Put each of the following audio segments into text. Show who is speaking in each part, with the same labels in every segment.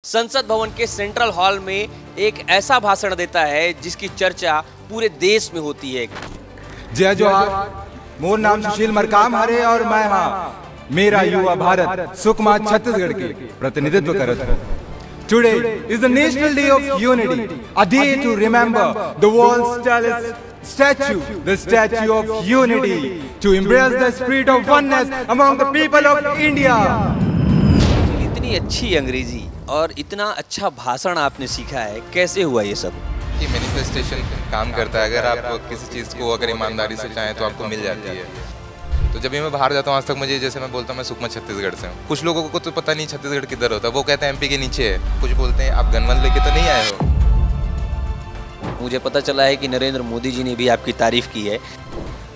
Speaker 1: संसद भवन के सेंट्रल हॉल में एक ऐसा भाषण देता है जिसकी चर्चा पूरे देश में होती है।
Speaker 2: जय जोहार, मोर नाम सुशील मरकाम हरे और मैं हाँ मेरा युवा भारत सुकमा छत्तीसगढ़ के प्रतिनिधित्व करत हूँ। Today is the National Day of Unity, a day to remember the world's tallest statue, the Statue of Unity, to embrace the spirit of oneness among the people of India.
Speaker 1: इतनी अच्छी अंग्रेजी और इतना अच्छा भाषण आपने सीखा है, कैसे हुआ ये सब?
Speaker 3: ये मैनिफेस्टेशन काम करता है। अगर आप किसी चीज़ को अगर ईमानदारी से चाहें तो आपको मिल जाती है। तो जब भी मैं बाहर जाता हूँ, आज तक मुझे, जैसे मैं बोलता हूँ मैं सुकमा छत्तीसगढ़ से हूँ, कुछ लोगों को तो पता नहीं छत्तीसगढ़ किधर होता है। वो कहते हैं एमपी के नीचे है, कुछ बोलते हैं आप गनवन लेके तो नहीं आए हो।
Speaker 1: मुझे पता चला है कि नरेंद्र मोदी जी ने भी आपकी तारीफ की है।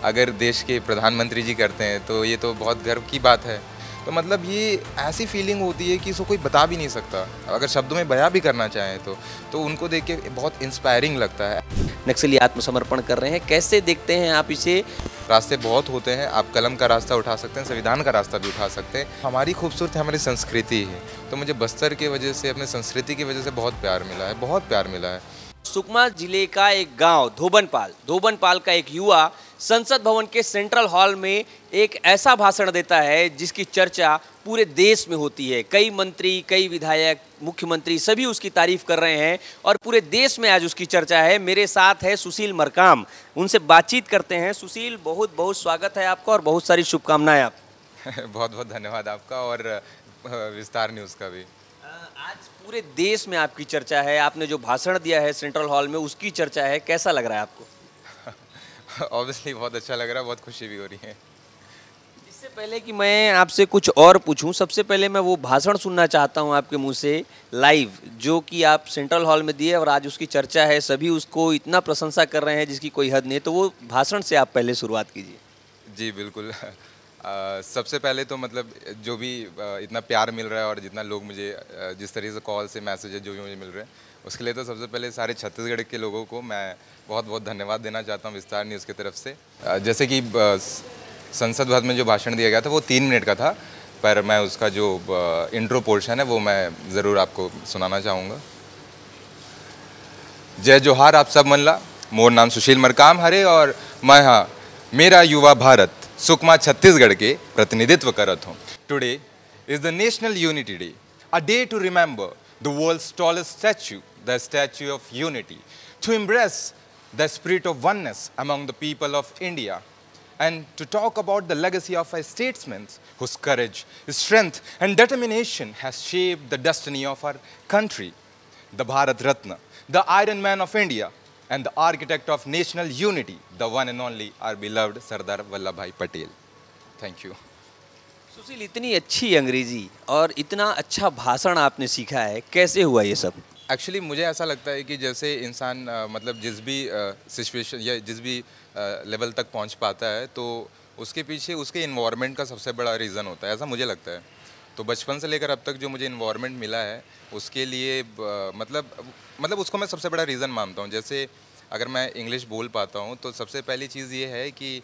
Speaker 3: अगर देश के प्रधानमंत्री जी करते हैं तो ये तो बहुत गर्व की बात है। तो मतलब ये ऐसी फीलिंग होती है कि इसको कोई बता भी नहीं सकता। अगर शब्दों में बयां भी करना चाहें तो उनको देख के बहुत इंस्पायरिंग लगता है।
Speaker 1: नक्सली आत्मसमर्पण कर रहे हैं, कैसे देखते हैं आप इसे?
Speaker 3: रास्ते बहुत होते हैं, आप कलम का रास्ता उठा सकते हैं, संविधान का रास्ता भी उठा सकते हैं। हमारी खूबसूरती हमारी संस्कृति है, तो मुझे बस्तर की वजह से, अपने संस्कृति की वजह से बहुत प्यार मिला है, बहुत प्यार मिला है।
Speaker 1: सुकमा जिले का एक गांव धोबनपाल का एक युवा संसद भवन के सेंट्रल हॉल में एक ऐसा भाषण देता है जिसकी चर्चा पूरे देश में होती है। कई मंत्री, कई विधायक, मुख्यमंत्री सभी उसकी तारीफ कर रहे हैं और पूरे देश में आज उसकी चर्चा है। मेरे साथ है सुशील मरकाम, उनसे बातचीत करते हैं। सुशील, बहुत बहुत स्वागत है आपका और बहुत सारी शुभकामनाएं आप।
Speaker 3: बहुत बहुत धन्यवाद आपका और विस्तार न्यूज़ का भी।
Speaker 1: आज पूरे देश में आपकी चर्चा है, आपने जो भाषण दिया है सेंट्रल हॉल में उसकी चर्चा है, कैसा लग रहा है आपको?
Speaker 3: ऑब्वियसली बहुत अच्छा लग रहा है, बहुत खुशी भी हो रही है।
Speaker 1: इससे पहले कि मैं आपसे कुछ और पूछूं, सबसे पहले मैं वो भाषण सुनना चाहता हूं आपके मुंह से लाइव, जो कि आप सेंट्रल हॉल में दिए और आज उसकी चर्चा है, सभी उसको इतना प्रशंसा कर रहे हैं जिसकी कोई हद नहीं। तो वो भाषण से आप पहले शुरुआत कीजिए।
Speaker 3: जी बिल्कुल। सबसे पहले तो मतलब जो भी इतना प्यार मिल रहा है और जितना लोग मुझे जिस तरीके से कॉल से मैसेज जो भी मुझे मिल रहे हैं, उसके लिए तो सबसे पहले सारे छत्तीसगढ़ के लोगों को मैं बहुत बहुत धन्यवाद देना चाहता हूँ विस्तार न्यूज़ की तरफ से। जैसे कि संसद भवन में जो भाषण दिया गया था वो 3 मिनट का था, पर मैं उसका जो इंट्रो पोर्शन है वो मैं ज़रूर आपको सुनाना चाहूँगा। जय जोहार आप सब मनला, मोर नाम सुशील मरकाम हरे और मैं हाँ मेरा युवा भारत सुकमा छत्तीसगढ़ के प्रतिनिधित्व करत हूँ। Today is the national unity day, a day to remember the world's tallest statue, the statue of unity, to embrace the spirit of oneness among the people of India, and to talk about the legacy of a statesman whose courage, strength and determination has shaped the destiny of our country, the Bharat Ratna, the Iron Man of India, and the architect of national unity, the one and only our beloved Sardar Vallabhbhai Patel. Thank you.
Speaker 1: सुशील, इतनी अच्छी अंग्रेजी और इतना अच्छा भाषण आपने सीखा है, कैसे हुआ ये सब?
Speaker 3: एक्चुअली मुझे ऐसा लगता है कि जैसे इंसान मतलब जिस भी सिचुएशन या जिस भी लेवल तक पहुंच पाता है तो उसके पीछे उसके इन्वायरमेंट का सबसे बड़ा रीज़न होता है, ऐसा मुझे लगता है। तो बचपन से लेकर अब तक जो मुझे इन्वायरमेंट मिला है उसके लिए मतलब उसको मैं सबसे बड़ा रीज़न मानता हूँ। जैसे अगर मैं इंग्लिश बोल पाता हूँ तो सबसे पहली चीज़ ये है कि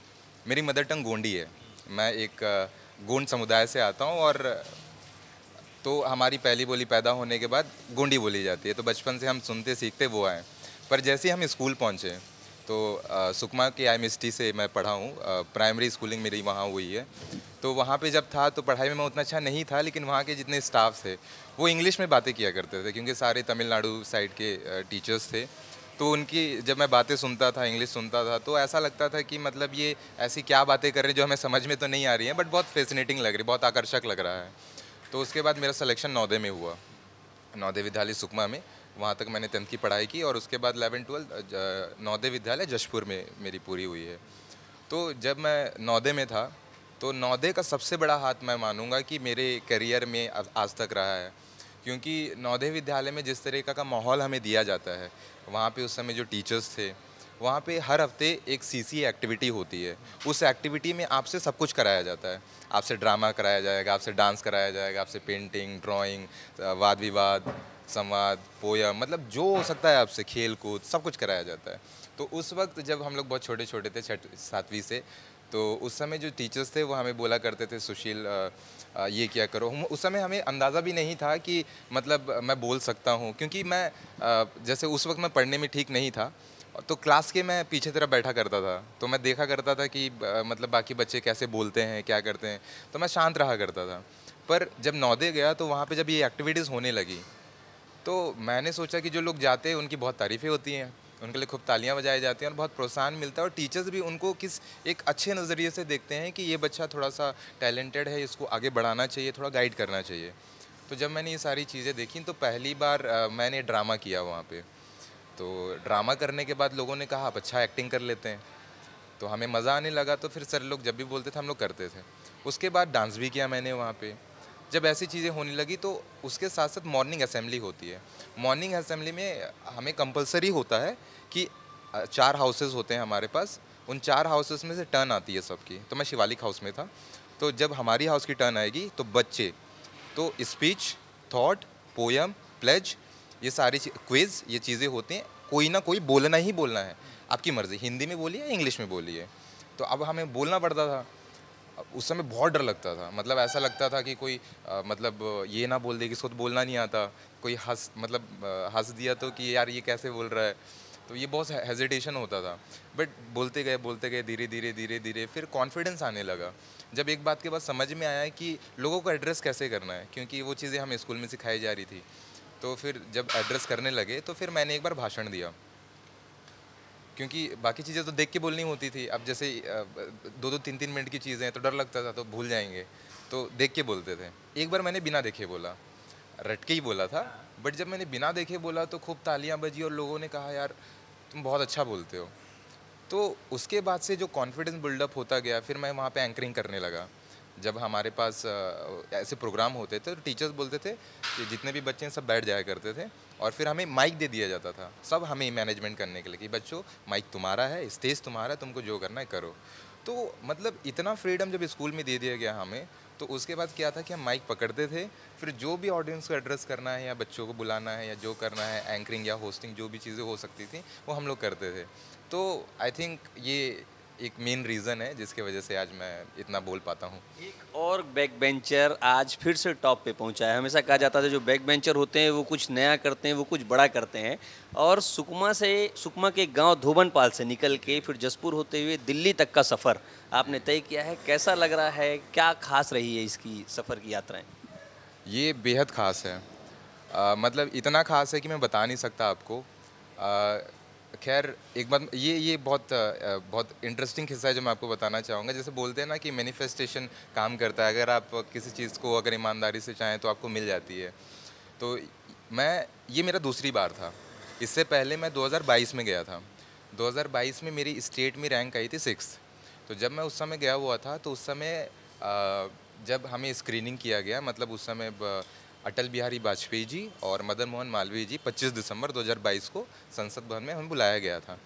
Speaker 3: मेरी मदर टंग गोंडी है। मैं एक गोंड समुदाय से आता हूँ और तो हमारी पहली बोली पैदा होने के बाद गोंडी बोली जाती है। तो बचपन से हम सुनते सीखते वो आए। पर जैसे ही हम स्कूल पहुँचे तो सुकमा के IMST से मैं पढ़ा हूँ, प्राइमरी स्कूलिंग मेरी वहाँ हुई है। तो वहाँ पे जब था तो पढ़ाई में मैं उतना अच्छा नहीं था, लेकिन वहाँ के जितने स्टाफ थे वो इंग्लिश में बातें किया करते थे, क्योंकि सारे तमिलनाडु साइड के टीचर्स थे। तो उनकी जब मैं बातें सुनता था, इंग्लिश सुनता था, तो ऐसा लगता था कि मतलब ये ऐसी क्या बातें कर रहे हैं जो हमें समझ में तो नहीं आ रही हैं, बट बहुत फैसिनेटिंग लग रही, बहुत आकर्षक लग रहा है। तो उसके बाद मेरा सिलेक्शन नवोदय में हुआ, नवोदय विद्यालय सुकमा में। वहाँ तक मैंने 10th की पढ़ाई की और उसके बाद 11th-12th नवोदय विद्यालय जशपुर में मेरी पूरी हुई है। तो जब मैं नवोदय में था तो नवोदय का सबसे बड़ा हाथ मैं मानूंगा कि मेरे करियर में आज तक रहा है, क्योंकि नवोदय विद्यालय में जिस तरीक़ा का माहौल हमें दिया जाता है, वहाँ पे उस समय जो टीचर्स थे, वहाँ पे हर हफ्ते एक CC एक्टिविटी होती है। उस एक्टिविटी में आपसे सब कुछ कराया जाता है। आपसे ड्रामा कराया जाएगा, आपसे डांस कराया जाएगा, आपसे पेंटिंग, ड्राइंग, वाद विवाद, संवाद, पोयम, मतलब जो हो सकता है आपसे, खेल कूद, सब कुछ कराया जाता है। तो उस वक्त जब हम लोग बहुत छोटे छोटे थे, 6वीं 7वीं से, तो उस समय जो टीचर्स थे वो हमें बोला करते थे, सुशील ये क्या करो। उस समय हमें अंदाज़ा भी नहीं था कि मतलब मैं बोल सकता हूँ, क्योंकि मैं जैसे उस वक्त मैं पढ़ने में ठीक नहीं था, तो क्लास के मैं पीछे तरफ बैठा करता था, तो मैं देखा करता था कि मतलब बाकी बच्चे कैसे बोलते हैं, क्या करते हैं, तो मैं शांत रहा करता था। पर जब नवोदय गया तो वहाँ पे जब ये एक्टिविटीज़ होने लगी तो मैंने सोचा कि जो लोग जाते हैं उनकी बहुत तारीफ़ें होती हैं, उनके लिए खूब तालियां बजाई जाती हैं और बहुत प्रोत्साहन मिलता है, और टीचर्स भी उनको किस एक अच्छे नज़रिए से देखते हैं कि ये बच्चा थोड़ा सा टैलेंटेड है, इसको आगे बढ़ाना चाहिए, थोड़ा गाइड करना चाहिए। तो जब मैंने ये सारी चीज़ें देखी तो पहली बार मैंने ड्रामा किया वहाँ पे। तो ड्रामा करने के बाद लोगों ने कहा आप अच्छा एक्टिंग कर लेते हैं, तो हमें मज़ा आने लगा। तो फिर सर लोग जब भी बोलते थे हम लोग करते थे। उसके बाद डांस भी किया मैंने वहाँ पे। जब ऐसी चीज़ें होने लगी तो उसके साथ साथ मॉर्निंग असेंबली होती है। मॉर्निंग असेंबली में हमें कंपलसरी होता है कि 4 हाउसेस होते हैं हमारे पास, उन 4 हाउसेस में से टर्न आती है सबकी। तो मैं शिवालिक हाउस में था, तो जब हमारी हाउस की टर्न आएगी तो बच्चे तो स्पीच, थॉट, पोयम, प्लेज, ये सारी क्विज, ये चीज़ें होती हैं। कोई ना कोई बोलना ही बोलना है, आपकी मर्ज़ी, हिंदी में बोलिए या इंग्लिश में बोलिए। तो अब हमें बोलना पड़ता था। उस समय बहुत डर लगता था, मतलब ऐसा लगता था कि कोई मतलब ये ना बोल दे कि इसको तो बोलना नहीं आता, कोई हंस दिया तो कि यार ये कैसे बोल रहा है, तो ये बहुत हेजिटेशन होता था। बट बोलते गए धीरे धीरे फिर कॉन्फिडेंस आने लगा। जब एक बात के बाद समझ में आया कि लोगों को एड्रेस कैसे करना है, क्योंकि वो चीज़ें हमें स्कूल में सिखाई जा रही थी। तो फिर जब एड्रेस करने लगे तो फिर मैंने एक बार भाषण दिया, क्योंकि बाकी चीज़ें तो देख के बोलनी होती थी। अब जैसे 2-3 मिनट की चीज़ें हैं तो डर लगता था, तो भूल जाएंगे, तो देख के बोलते थे। एक बार मैंने बिना देखे बोला, रट के ही बोला था, बट जब मैंने बिना देखे बोला तो खूब तालियां बजी और लोगों ने कहा यार तुम बहुत अच्छा बोलते हो। तो उसके बाद से जो कॉन्फिडेंस बिल्डअप होता गया, फिर मैं वहाँ पे एंकरिंग करने लगा। जब हमारे पास ऐसे प्रोग्राम होते थे तो टीचर्स बोलते थे कि जितने भी बच्चे हैं सब बैठ जाया करते थे, और फिर हमें माइक दे दिया जाता था, सब हमें मैनेजमेंट करने के लिए कि बच्चों माइक तुम्हारा है, स्टेज तुम्हारा है, तुमको जो करना है करो। तो मतलब इतना फ्रीडम जब स्कूल में दे दिया गया हमें, तो उसके बाद क्या था कि हम माइक पकड़ते थे, फिर जो भी ऑडियंस को एड्रेस करना है या बच्चों को बुलाना है या जो करना है, एंकरिंग या होस्टिंग, जो भी चीज़ें हो सकती थी वो हम लोग करते थे। तो आई थिंक ये एक मेन रीज़न है जिसकी वजह से आज मैं इतना बोल पाता हूँ।
Speaker 1: एक और बैक बेंचर आज फिर से टॉप पे पहुंचा है। हमेशा कहा जाता था जो बैक बेंचर होते हैं वो कुछ नया करते हैं, वो कुछ बड़ा करते हैं। और सुकमा के गांव धोबनपाल से निकल के फिर जसपुर होते हुए दिल्ली तक का सफ़र आपने तय किया है। कैसा लग रहा है, क्या खास रही है इसकी सफ़र की यात्राएं?
Speaker 3: ये बेहद ख़ास है। मतलब इतना ख़ास है कि मैं बता नहीं सकता आपको। खैर एक बात, ये बहुत इंटरेस्टिंग किस्सा है जो मैं आपको बताना चाहूँगा। जैसे बोलते हैं ना कि मैनिफेस्टेशन काम करता है, अगर आप किसी चीज़ को अगर ईमानदारी से चाहें तो आपको मिल जाती है। तो ये मेरा दूसरी बार था। इससे पहले मैं 2022 में गया था। 2022 में मेरी स्टेट में रैंक आई थी 6th। तो जब मैं उस समय गया हुआ था तो उस समय जब हमें स्क्रीनिंग किया गया, मतलब उस समय अटल बिहारी वाजपेयी जी और मदन मोहन मालवीय जी 25 दिसंबर 2022 को संसद भवन में हमें बुलाया गया था।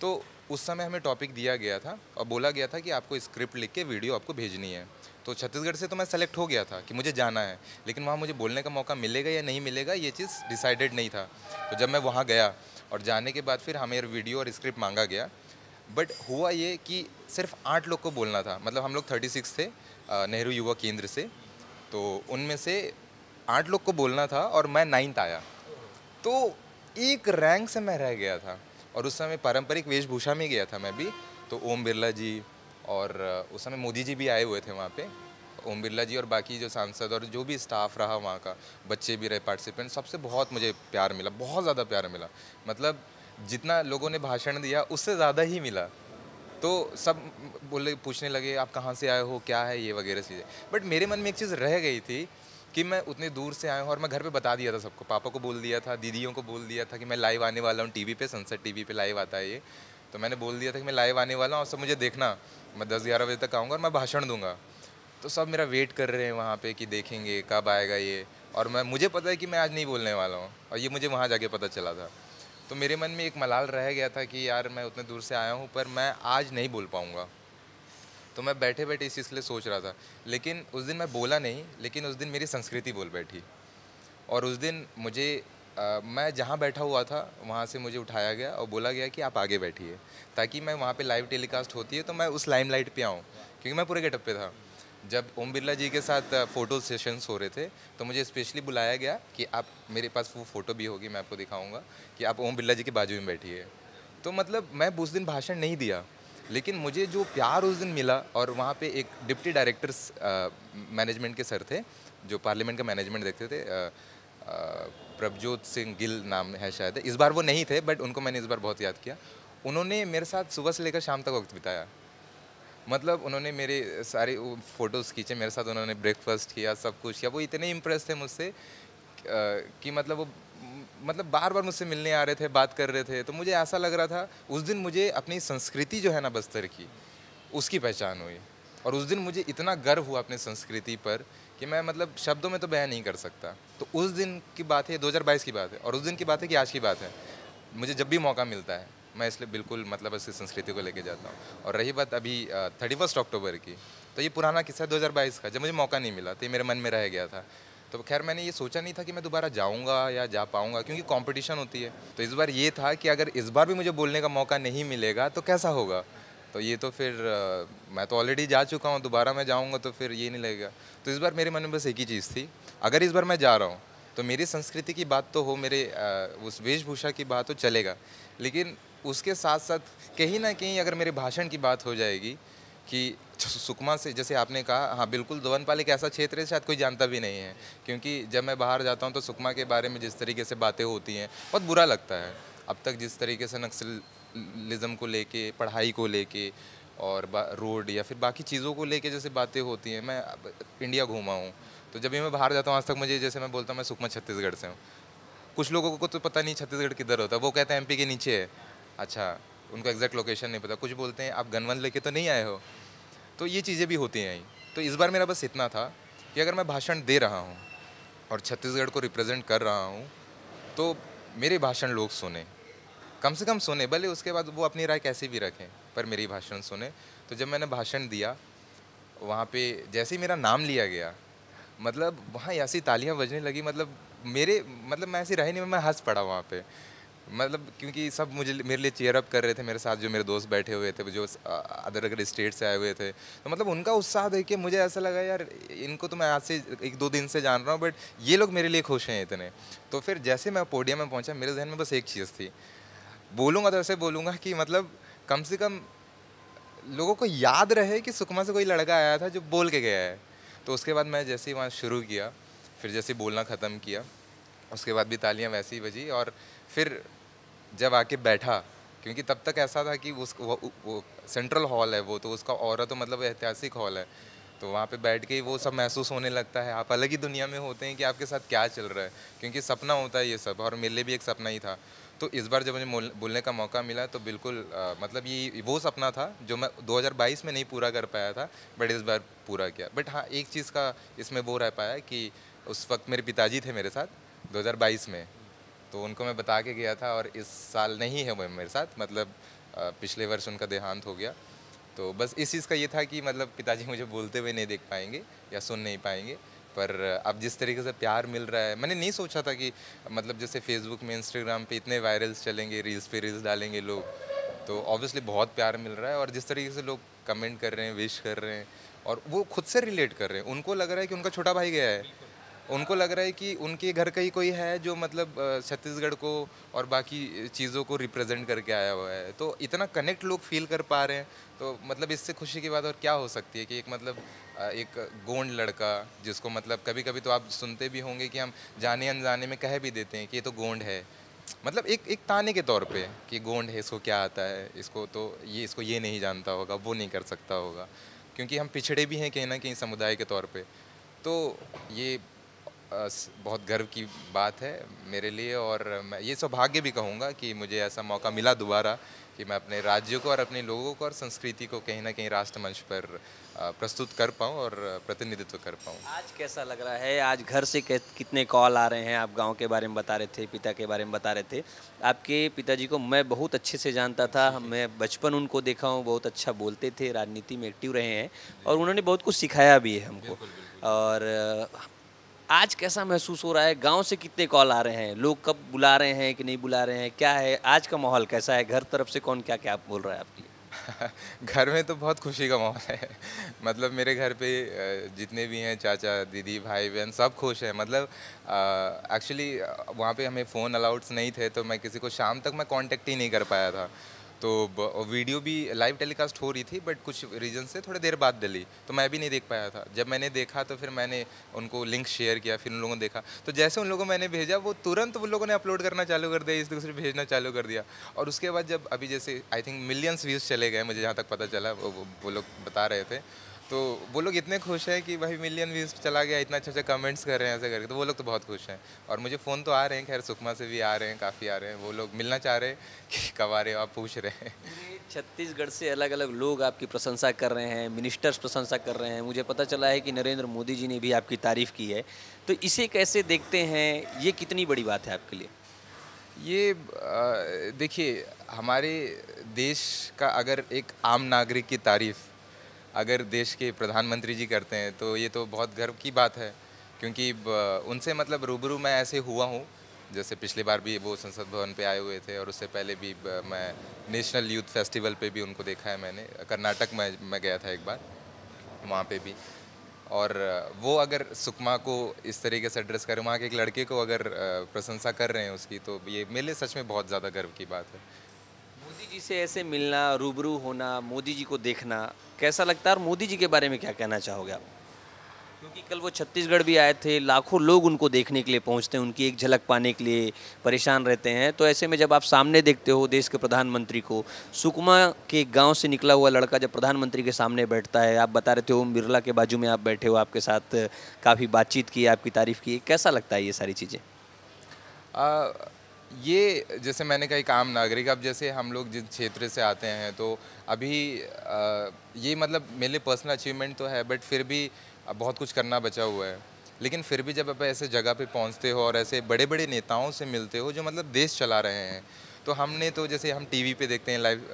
Speaker 3: तो उस समय हमें टॉपिक दिया गया था और बोला गया था कि आपको स्क्रिप्ट लिख के वीडियो आपको भेजनी है। तो छत्तीसगढ़ से तो मैं सेलेक्ट हो गया था कि मुझे जाना है, लेकिन वहाँ मुझे बोलने का मौका मिलेगा या नहीं मिलेगा ये चीज़ डिसाइडेड नहीं था। तो जब मैं वहाँ गया और जाने के बाद फिर हमें वीडियो और स्क्रिप्ट मांगा गया, बट हुआ ये कि सिर्फ 8 लोग को बोलना था। मतलब हम लोग 36 थे नेहरू युवा केंद्र से, तो उनमें से 8 लोग को बोलना था और मैं 9th आया। तो एक रैंक से मैं रह गया था, और उस समय पारंपरिक वेशभूषा में गया था मैं भी। तो ओम बिरला जी और उस समय मोदी जी भी आए हुए थे वहाँ पे। ओम बिरला जी और बाकी जो सांसद और जो भी स्टाफ रहा वहाँ का, बच्चे भी रहे पार्टिसिपेंट, सबसे बहुत मुझे प्यार मिला, बहुत ज़्यादा प्यार मिला। मतलब जितना लोगों ने भाषण दिया उससे ज़्यादा ही मिला। तो सब पूछने लगे आप कहाँ से आए हो, क्या है ये वगैरह चीज़ें। बट मेरे मन में एक चीज़ रह गई थी कि मैं उतने दूर से आया हूँ, और मैं घर पे बता दिया था सबको, पापा को बोल दिया था, दीदियों को बोल दिया था कि मैं लाइव आने वाला हूँ टीवी पे, संसद टीवी पे लाइव आता है ये। तो मैंने बोल दिया था कि मैं लाइव आने वाला हूँ और सब मुझे देखना, मैं 10-11 बजे तक आऊँगा और मैं भाषण दूंगा। तो सब मेरा वेट कर रहे हैं वहाँ पे कि देखेंगे कब आएगा ये, और मुझे पता है कि मैं आज नहीं बोलने वाला हूँ, और ये मुझे वहाँ जाके पता चला था। तो मेरे मन में एक मलाल रह गया था कि यार मैं उतने दूर से आया हूँ पर मैं आज नहीं बोल पाऊँगा। तो मैं बैठे बैठे इस चीज़ के लिए सोच रहा था, लेकिन उस दिन मैं बोला नहीं, लेकिन उस दिन मेरी संस्कृति बोल बैठी। और उस दिन मुझे मैं जहाँ बैठा हुआ था वहाँ से मुझे उठाया गया और बोला गया कि आप आगे बैठिए, ताकि मैं वहाँ पे लाइव टेलीकास्ट होती है तो मैं उस लाइमलाइट पे आऊँ, क्योंकि मैं पूरे गेटअप पे था। जब ओम बिरला जी के साथ फ़ोटो सेशंस हो रहे थे तो मुझे स्पेशली बुलाया गया कि आप, मेरे पास वो फ़ोटो भी होगी, मैं आपको दिखाऊंगा, कि आप ओम बिरला जी के बाजू में बैठिए। तो मतलब मैं उस दिन भाषण नहीं दिया, लेकिन मुझे जो प्यार उस दिन मिला, और वहाँ पे एक डिप्टी डायरेक्टर्स मैनेजमेंट के सर थे जो पार्लियामेंट का मैनेजमेंट देखते थे, प्रभजोत सिंह गिल नाम है शायद, इस बार वो नहीं थे बट उनको मैंने इस बार बहुत याद किया। उन्होंने मेरे साथ सुबह से लेकर शाम तक वक्त बिताया। मतलब उन्होंने मेरे सारे फ़ोटोज़ खींचे मेरे साथ, उन्होंने ब्रेकफास्ट किया, सब कुछ किया। वो इतने इम्प्रेस थे मुझसे कि मतलब वो मतलब बार बार मुझसे मिलने आ रहे थे, बात कर रहे थे। तो मुझे ऐसा लग रहा था उस दिन मुझे अपनी संस्कृति जो है ना बस्तर की, उसकी पहचान हुई। और उस दिन मुझे इतना गर्व हुआ अपनी संस्कृति पर कि मैं मतलब शब्दों में तो बयान नहीं कर सकता। तो उस दिन की बात है, 2022 की बात है, और उस दिन की बात है कि आज की बात है। मुझे जब भी मौका मिलता है मैं इसलिए बिल्कुल मतलब ऐसी संस्कृति को लेके जाता हूँ। और रही बात अभी 31 अक्टूबर की, तो ये पुराना किस्सा है 2022 का, जब मुझे मौका नहीं मिला तो ये मेरे मन में रह गया था। तो खैर मैंने ये सोचा नहीं था कि मैं दोबारा जाऊँगा या जा पाऊँगा, क्योंकि कंपटीशन होती है। तो इस बार ये था कि अगर इस बार भी मुझे बोलने का मौका नहीं मिलेगा तो कैसा होगा। तो ये तो फिर मैं तो ऑलरेडी जा चुका हूँ, दोबारा मैं जाऊँगा तो फिर ये नहीं लगेगा। तो इस बार मेरे मन में बस एक ही चीज़ थी, अगर इस बार मैं जा रहा हूँ तो मेरी संस्कृति की बात तो हो, मेरे उस वेशभूषा की बात तो चलेगा, लेकिन उसके साथ साथ कहीं ना कहीं अगर मेरे भाषण की बात हो जाएगी कि सुकमा से, जैसे आपने कहा, हाँ बिल्कुल, दोवनपाल एक ऐसा क्षेत्र है शायद कोई जानता भी नहीं है, क्योंकि जब मैं बाहर जाता हूँ तो सुकमा के बारे में जिस तरीके से बातें होती हैं बहुत बुरा लगता है। अब तक जिस तरीके से नक्सलिज्म को लेके, पढ़ाई को लेके और रोड या फिर बाकी चीज़ों को लेके जैसे बातें होती हैं, मैं इंडिया घूमा हूँ तो जब भी मैं बाहर जाता हूँ आज तक मुझे, जैसे मैं बोलता हूँ मैं सुकमा छत्तीसगढ़ से हूँ, कुछ लोगों को तो पता नहीं छत्तीसगढ़ किधर होता है, वो कहते हैं एमपी के नीचे है। अच्छा, उनको एग्जैक्ट लोकेशन नहीं पता। कुछ बोलते हैं आप गनवन लेके तो नहीं आए हो। तो ये चीज़ें भी होती हैं। तो इस बार मेरा बस इतना था कि अगर मैं भाषण दे रहा हूँ और छत्तीसगढ़ को रिप्रेजेंट कर रहा हूँ तो मेरे भाषण लोग सुने, कम से कम सुने, भले उसके बाद वो अपनी राय कैसी भी रखें, पर मेरी भाषण सुने। तो जब मैंने भाषण दिया वहाँ पे, जैसे ही मेरा नाम लिया गया, मतलब वहाँ ऐसी तालियां बजने लगी, मतलब मैं ऐसी रही नहीं, मैं हंस पड़ा वहाँ पे। मतलब क्योंकि सब मेरे लिए चेयर अप कर रहे थे, मेरे साथ जो मेरे दोस्त बैठे हुए थे जो अदर स्टेट से आए हुए थे, तो मतलब उनका उत्साह देख के मुझे ऐसा लगा यार इनको तो मैं आज से 1-2 दिन से जान रहा हूँ, बट ये लोग मेरे लिए खुश हैं इतने। तो फिर जैसे मैं पोडियम में पहुँचा, मेरे जहन में बस एक चीज़ थी, बोलूँगा तो ऐसे बोलूँगा कि मतलब कम से कम लोगों को याद रहे कि सुकमा से कोई लड़का आया था जो बोल के गया है। तो उसके बाद मैं जैसे ही वहाँ शुरू किया, फिर जैसे बोलना ख़त्म किया, उसके बाद भी तालियां वैसी ही बजी। और फिर जब आके बैठा, क्योंकि तब तक ऐसा था कि वो सेंट्रल हॉल है, वो तो उसका ऑरा तो मतलब ऐतिहासिक हॉल है, तो वहाँ पे बैठ के वो सब महसूस होने लगता है। आप अलग ही दुनिया में होते हैं कि आपके साथ क्या चल रहा है, क्योंकि सपना होता है ये सब, और मेरे लिए भी एक सपना ही था। तो इस बार जब मुझे बोलने का मौका मिला तो बिल्कुल मतलब ये वो सपना था जो मैं 2022 में नहीं पूरा कर पाया था, बट इस बार पूरा किया। बट हाँ, एक चीज़ का इसमें वो रह पाया कि उस वक्त मेरे पिताजी थे मेरे साथ 2022 में, तो उनको मैं बता के गया था, और इस साल नहीं है वो मेरे साथ, मतलब पिछले वर्ष उनका देहांत हो गया। तो बस इस चीज़ का ये था कि मतलब पिताजी मुझे बोलते हुए नहीं देख पाएंगे या सुन नहीं पाएंगे, पर अब जिस तरीके से प्यार मिल रहा है, मैंने नहीं सोचा था कि मतलब जैसे फेसबुक में, इंस्टाग्राम पे इतने वायरल्स चलेंगे, रील्स पे रील्स डालेंगे लोग, तो ऑब्वियसली बहुत प्यार मिल रहा है। और जिस तरीके से लोग कमेंट कर रहे हैं, विश कर रहे हैं, और वो खुद से रिलेट कर रहे हैं, उनको लग रहा है कि उनका छोटा भाई गया है, उनको लग रहा है कि उनके घर का ही कोई है जो मतलब छत्तीसगढ़ को और बाकी चीज़ों को रिप्रेजेंट करके आया हुआ है। तो इतना कनेक्ट लोग फील कर पा रहे हैं, तो मतलब इससे खुशी की बात और क्या हो सकती है कि एक मतलब एक गोंड लड़का, जिसको मतलब कभी कभी तो आप सुनते भी होंगे कि हम जाने अनजाने में कह भी देते हैं कि ये तो गोंड है, मतलब एक ताने के तौर पे कि गोंड है, इसको क्या आता है, इसको तो इसको ये नहीं जानता होगा, वो नहीं कर सकता होगा, क्योंकि हम पिछड़े भी हैं कहीं ना कहीं समुदाय के तौर पे। तो ये बहुत गर्व की बात है मेरे लिए, और मैं ये सौभाग्य भी कहूँगा कि मुझे ऐसा मौका मिला दोबारा कि मैं अपने राज्य को और अपने लोगों को और संस्कृति को कहीं ना कहीं राष्ट्र मंच पर प्रस्तुत कर पाऊँ और प्रतिनिधित्व कर पाऊँ।
Speaker 1: आज कैसा लग रहा है? आज घर से कितने कॉल आ रहे हैं? आप गांव के बारे में बता रहे थे, पिता के बारे में बता रहे थे। आपके पिताजी को मैं बहुत अच्छे से जानता था, मैं बचपन उनको देखा हूँ, बहुत अच्छा बोलते थे, राजनीति में एक्टिव रहे हैं और उन्होंने बहुत कुछ सिखाया भी है हमको। और आज कैसा महसूस हो रहा है? गाँव से कितने कॉल आ रहे हैं? लोग कब बुला रहे हैं कि नहीं बुला रहे हैं? क्या है आज का माहौल कैसा है? घर तरफ से कौन क्या-क्या बोल रहा है आपके लिए?
Speaker 3: घर में तो बहुत खुशी का माहौल है। मतलब मेरे घर पे जितने भी हैं चाचा, दीदी, भाई-बहन सब खुश हैं। मतलब एक्चुअली वहाँ पे हमें फ़ोन अलाउड्स नहीं थे, तो मैं किसी को शाम तक मैं कांटेक्ट ही नहीं कर पाया था। तो वीडियो भी लाइव टेलीकास्ट हो रही थी, बट कुछ रीज़न से थोड़ी देर बाद डली, तो मैं भी नहीं देख पाया था। जब मैंने देखा तो फिर मैंने उनको लिंक शेयर किया, फिर उन लोगों ने देखा, तो जैसे उन लोगों को मैंने भेजा वो तुरंत उन लोगों ने अपलोड करना चालू कर दिया, इस दूसरे भेजना चालू कर दिया। और उसके बाद जब अभी जैसे आई थिंक मिलियंस व्यूज़ चले गए, मुझे जहाँ तक पता चला, वो लोग बता रहे थे, तो वो लोग इतने खुश हैं कि भाई मिलियन व्यूज़ चला गया, इतना अच्छा कमेंट्स कर रहे हैं ऐसे करके, तो वो लोग तो बहुत खुश हैं। और मुझे फ़ोन तो आ रहे हैं, खैर सुकमा से भी आ रहे हैं, काफ़ी आ रहे हैं, वो लोग मिलना चाह रहे हैं कि कब आ रहे हो आप, पूछ रहे हैं।
Speaker 1: पूरे छत्तीसगढ़ से अलग-अलग लोग आपकी प्रशंसा कर रहे हैं, मिनिस्टर्स प्रशंसा कर रहे हैं। मुझे पता चला है कि नरेंद्र मोदी जी ने भी आपकी तारीफ़ की है। तो इसे कैसे देखते हैं? ये कितनी बड़ी बात है आपके लिए?
Speaker 3: ये देखिए, हमारे देश का अगर एक आम नागरिक की तारीफ़ अगर देश के प्रधानमंत्री जी करते हैं, तो ये तो बहुत गर्व की बात है। क्योंकि उनसे मतलब रूबरू मैं ऐसे हुआ हूँ, जैसे पिछली बार भी वो संसद भवन पे आए हुए थे, और उससे पहले भी मैं नेशनल यूथ फेस्टिवल पे भी उनको देखा है मैंने। कर्नाटक में मैं गया था एक बार, वहाँ पे भी। और वो अगर सुकमा को इस तरीके से एड्रेस करें, वहाँ के एक लड़के को अगर प्रशंसा कर रहे हैं उसकी, तो ये मेरे लिए सच में बहुत ज़्यादा गर्व की बात है।
Speaker 1: मोदी जी से ऐसे मिलना, रूबरू होना, मोदी जी को देखना, कैसा लगता है और मोदी जी के बारे में क्या कहना चाहोगे आप? क्योंकि कल वो छत्तीसगढ़ भी आए थे, लाखों लोग उनको देखने के लिए पहुंचते हैं, उनकी एक झलक पाने के लिए परेशान रहते हैं। तो ऐसे में जब आप सामने देखते हो देश के प्रधानमंत्री को, सुकमा के गांव से निकला हुआ लड़का जब प्रधानमंत्री के सामने बैठता है, आप बता रहे थे ओम बिरला के बाजू में आप बैठे हो, आपके साथ काफ़ी बातचीत की, आपकी तारीफ़ की, कैसा लगता है ये सारी चीज़ें?
Speaker 3: आ, ये जैसे मैंने कहा एक आम नागरिक, अब जैसे हम लोग जिस क्षेत्र से आते हैं, तो अभी ये मतलब मेरे लिए पर्सनल अचीवमेंट तो है, बट फिर भी बहुत कुछ करना बचा हुआ है। लेकिन फिर भी जब आप ऐसे जगह पे पहुंचते हो और ऐसे बड़े बड़े नेताओं से मिलते हो जो मतलब देश चला रहे हैं, तो हमने तो जैसे हम टीवी पे देखते हैं लाइव,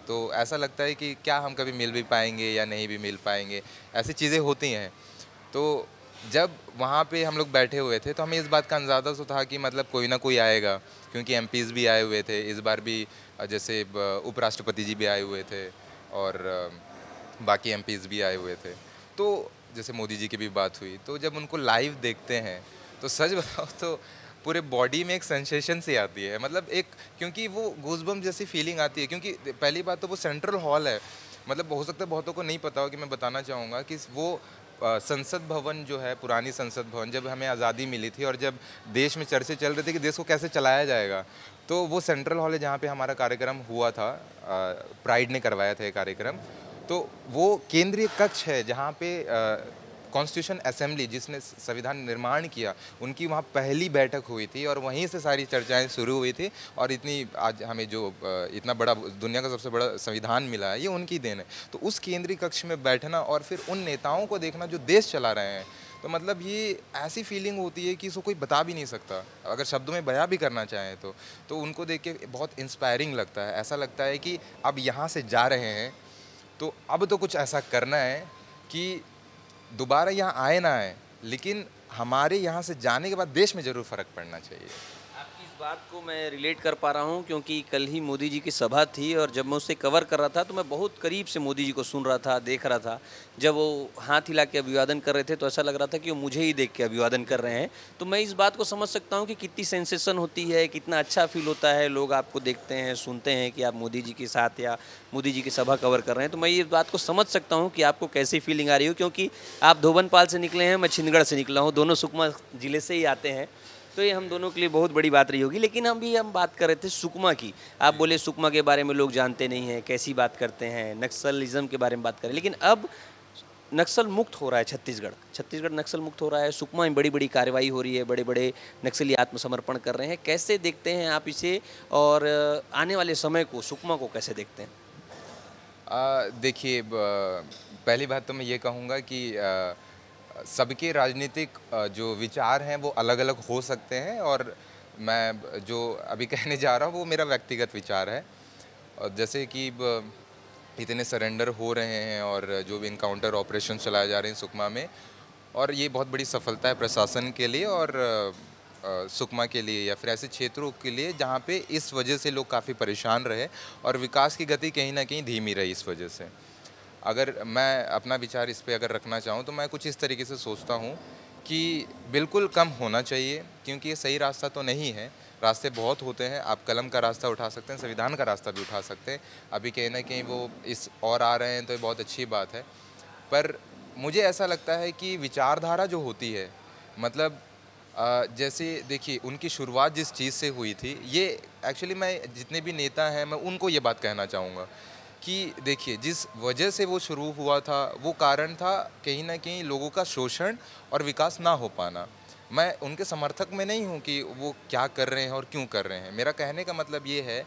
Speaker 3: तो ऐसा लगता है कि क्या हम कभी मिल भी पाएंगे या नहीं भी मिल पाएंगे, ऐसी चीज़ें होती हैं। तो जब वहाँ पे हम लोग बैठे हुए थे, तो हमें इस बात का अंदाज़ा तो था कि मतलब कोई ना कोई आएगा, क्योंकि एमपीज़ भी आए हुए थे इस बार भी, जैसे उपराष्ट्रपति जी भी आए हुए थे, और बाकी एमपीज़ भी आए हुए थे। तो जैसे मोदी जी की भी बात हुई, तो जब उनको लाइव देखते हैं, तो सच बताओ तो पूरे बॉडी में एक सेंसेशन सी आती है, मतलब एक, क्योंकि वो गूज़बम्प जैसी फीलिंग आती है। क्योंकि पहली बात तो वो सेंट्रल हॉल है, मतलब हो सकता है बहुतों को नहीं पता हो कि मैं बताना चाहूँगा कि वो संसद भवन जो है, पुरानी संसद भवन, जब हमें आज़ादी मिली थी और जब देश में चर्चे चल रहे थे कि देश को कैसे चलाया जाएगा, तो वो सेंट्रल हॉल है जहाँ पे हमारा कार्यक्रम हुआ था। प्राइड ने करवाया था ये कार्यक्रम। तो वो केंद्रीय कक्ष है जहाँ पे कॉन्स्टिट्यूशन असेंबली, जिसने संविधान निर्माण किया, उनकी वहाँ पहली बैठक हुई थी, और वहीं से सारी चर्चाएं शुरू हुई थी। और इतनी आज हमें जो इतना बड़ा दुनिया का सबसे बड़ा संविधान मिला है, ये उनकी देन है। तो उस केंद्रीय कक्ष में बैठना और फिर उन नेताओं को देखना जो देश चला रहे हैं, तो मतलब ये ऐसी फीलिंग होती है कि इसको कोई बता भी नहीं सकता, अगर शब्दों में बयां भी करना चाहें तो उनको देख के बहुत इंस्पायरिंग लगता है। ऐसा लगता है कि अब यहाँ से जा रहे हैं, तो अब तो कुछ ऐसा करना है कि दोबारा यहाँ आए ना आए, लेकिन हमारे यहाँ से जाने के बाद देश में ज़रूर फ़र्क पड़ना चाहिए।
Speaker 1: आपकी इस बात को मैं रिलेट कर पा रहा हूँ, क्योंकि कल ही मोदी जी की सभा थी और जब मैं उसे कवर कर रहा था तो मैं बहुत करीब से मोदी जी को सुन रहा था, देख रहा था। जब वो हाथ हिला के अभिवादन कर रहे थे तो ऐसा लग रहा था कि वो मुझे ही देख के अभिवादन कर रहे हैं। तो मैं इस बात को समझ सकता हूँ कि कितनी सेंसेशन होती है, कितना अच्छा फील होता है, लोग आपको देखते हैं, सुनते हैं कि आप मोदी जी के साथ या मोदी जी की सभा कवर कर रहे हैं। तो मैं ये बात को समझ सकता हूँ कि आपको कैसी फीलिंग आ रही हो, क्योंकि आप धोबनपाल से निकले हैं, मैं छिंदगढ़ से निकला हूँ, दोनों सुकमा ज़िले से ही आते हैं। तो ये हम दोनों के लिए बहुत बड़ी बात रही होगी। लेकिन हम बात कर रहे थे सुकमा की। आप बोले सुकमा के बारे में लोग जानते नहीं हैं, कैसी बात करते हैं, नक्सलिज़म के बारे में बात करें। लेकिन अब नक्सल मुक्त हो रहा है छत्तीसगढ़ नक्सल मुक्त हो रहा है, सुकमा में बड़ी बड़ी कार्रवाई हो रही है, बड़े बड़े नक्सली आत्मसमर्पण कर रहे हैं। कैसे देखते हैं आप इसे, और आने वाले समय को, सुकमा को कैसे देखते हैं?
Speaker 3: देखिए, पहली बात तो मैं ये कहूँगा कि सबके राजनीतिक जो विचार हैं वो अलग अलग हो सकते हैं, और मैं जो अभी कहने जा रहा हूँ वो मेरा व्यक्तिगत विचार है। और जैसे कि इतने सरेंडर हो रहे हैं और जो भी इनकाउंटर ऑपरेशन चलाए जा रहे हैं सुकमा में, और ये बहुत बड़ी सफलता है प्रशासन के लिए और सुकमा के लिए या फिर ऐसे क्षेत्रों के लिए जहाँ पे इस वजह से लोग काफ़ी परेशान रहे और विकास की गति कहीं ना कहीं धीमी रही इस वजह से। अगर मैं अपना विचार इस पे अगर रखना चाहूँ तो मैं कुछ इस तरीके से सोचता हूँ कि बिल्कुल कम होना चाहिए, क्योंकि ये सही रास्ता तो नहीं है। रास्ते बहुत होते हैं, आप कलम का रास्ता उठा सकते हैं, संविधान का रास्ता भी उठा सकते हैं। अभी कहीं ना कहीं वो इस और आ रहे हैं तो ये बहुत अच्छी बात है। पर मुझे ऐसा लगता है कि विचारधारा जो होती है, मतलब जैसे देखिए उनकी शुरुआत जिस चीज़ से हुई थी, ये एक्चुअली मैं जितने भी नेता हैं मैं उनको ये बात कहना चाहूँगा कि देखिए जिस वजह से वो शुरू हुआ था वो कारण था कहीं ना कहीं लोगों का शोषण और विकास ना हो पाना। मैं उनके समर्थक में नहीं हूँ कि वो क्या कर रहे हैं और क्यों कर रहे हैं। मेरा कहने का मतलब ये है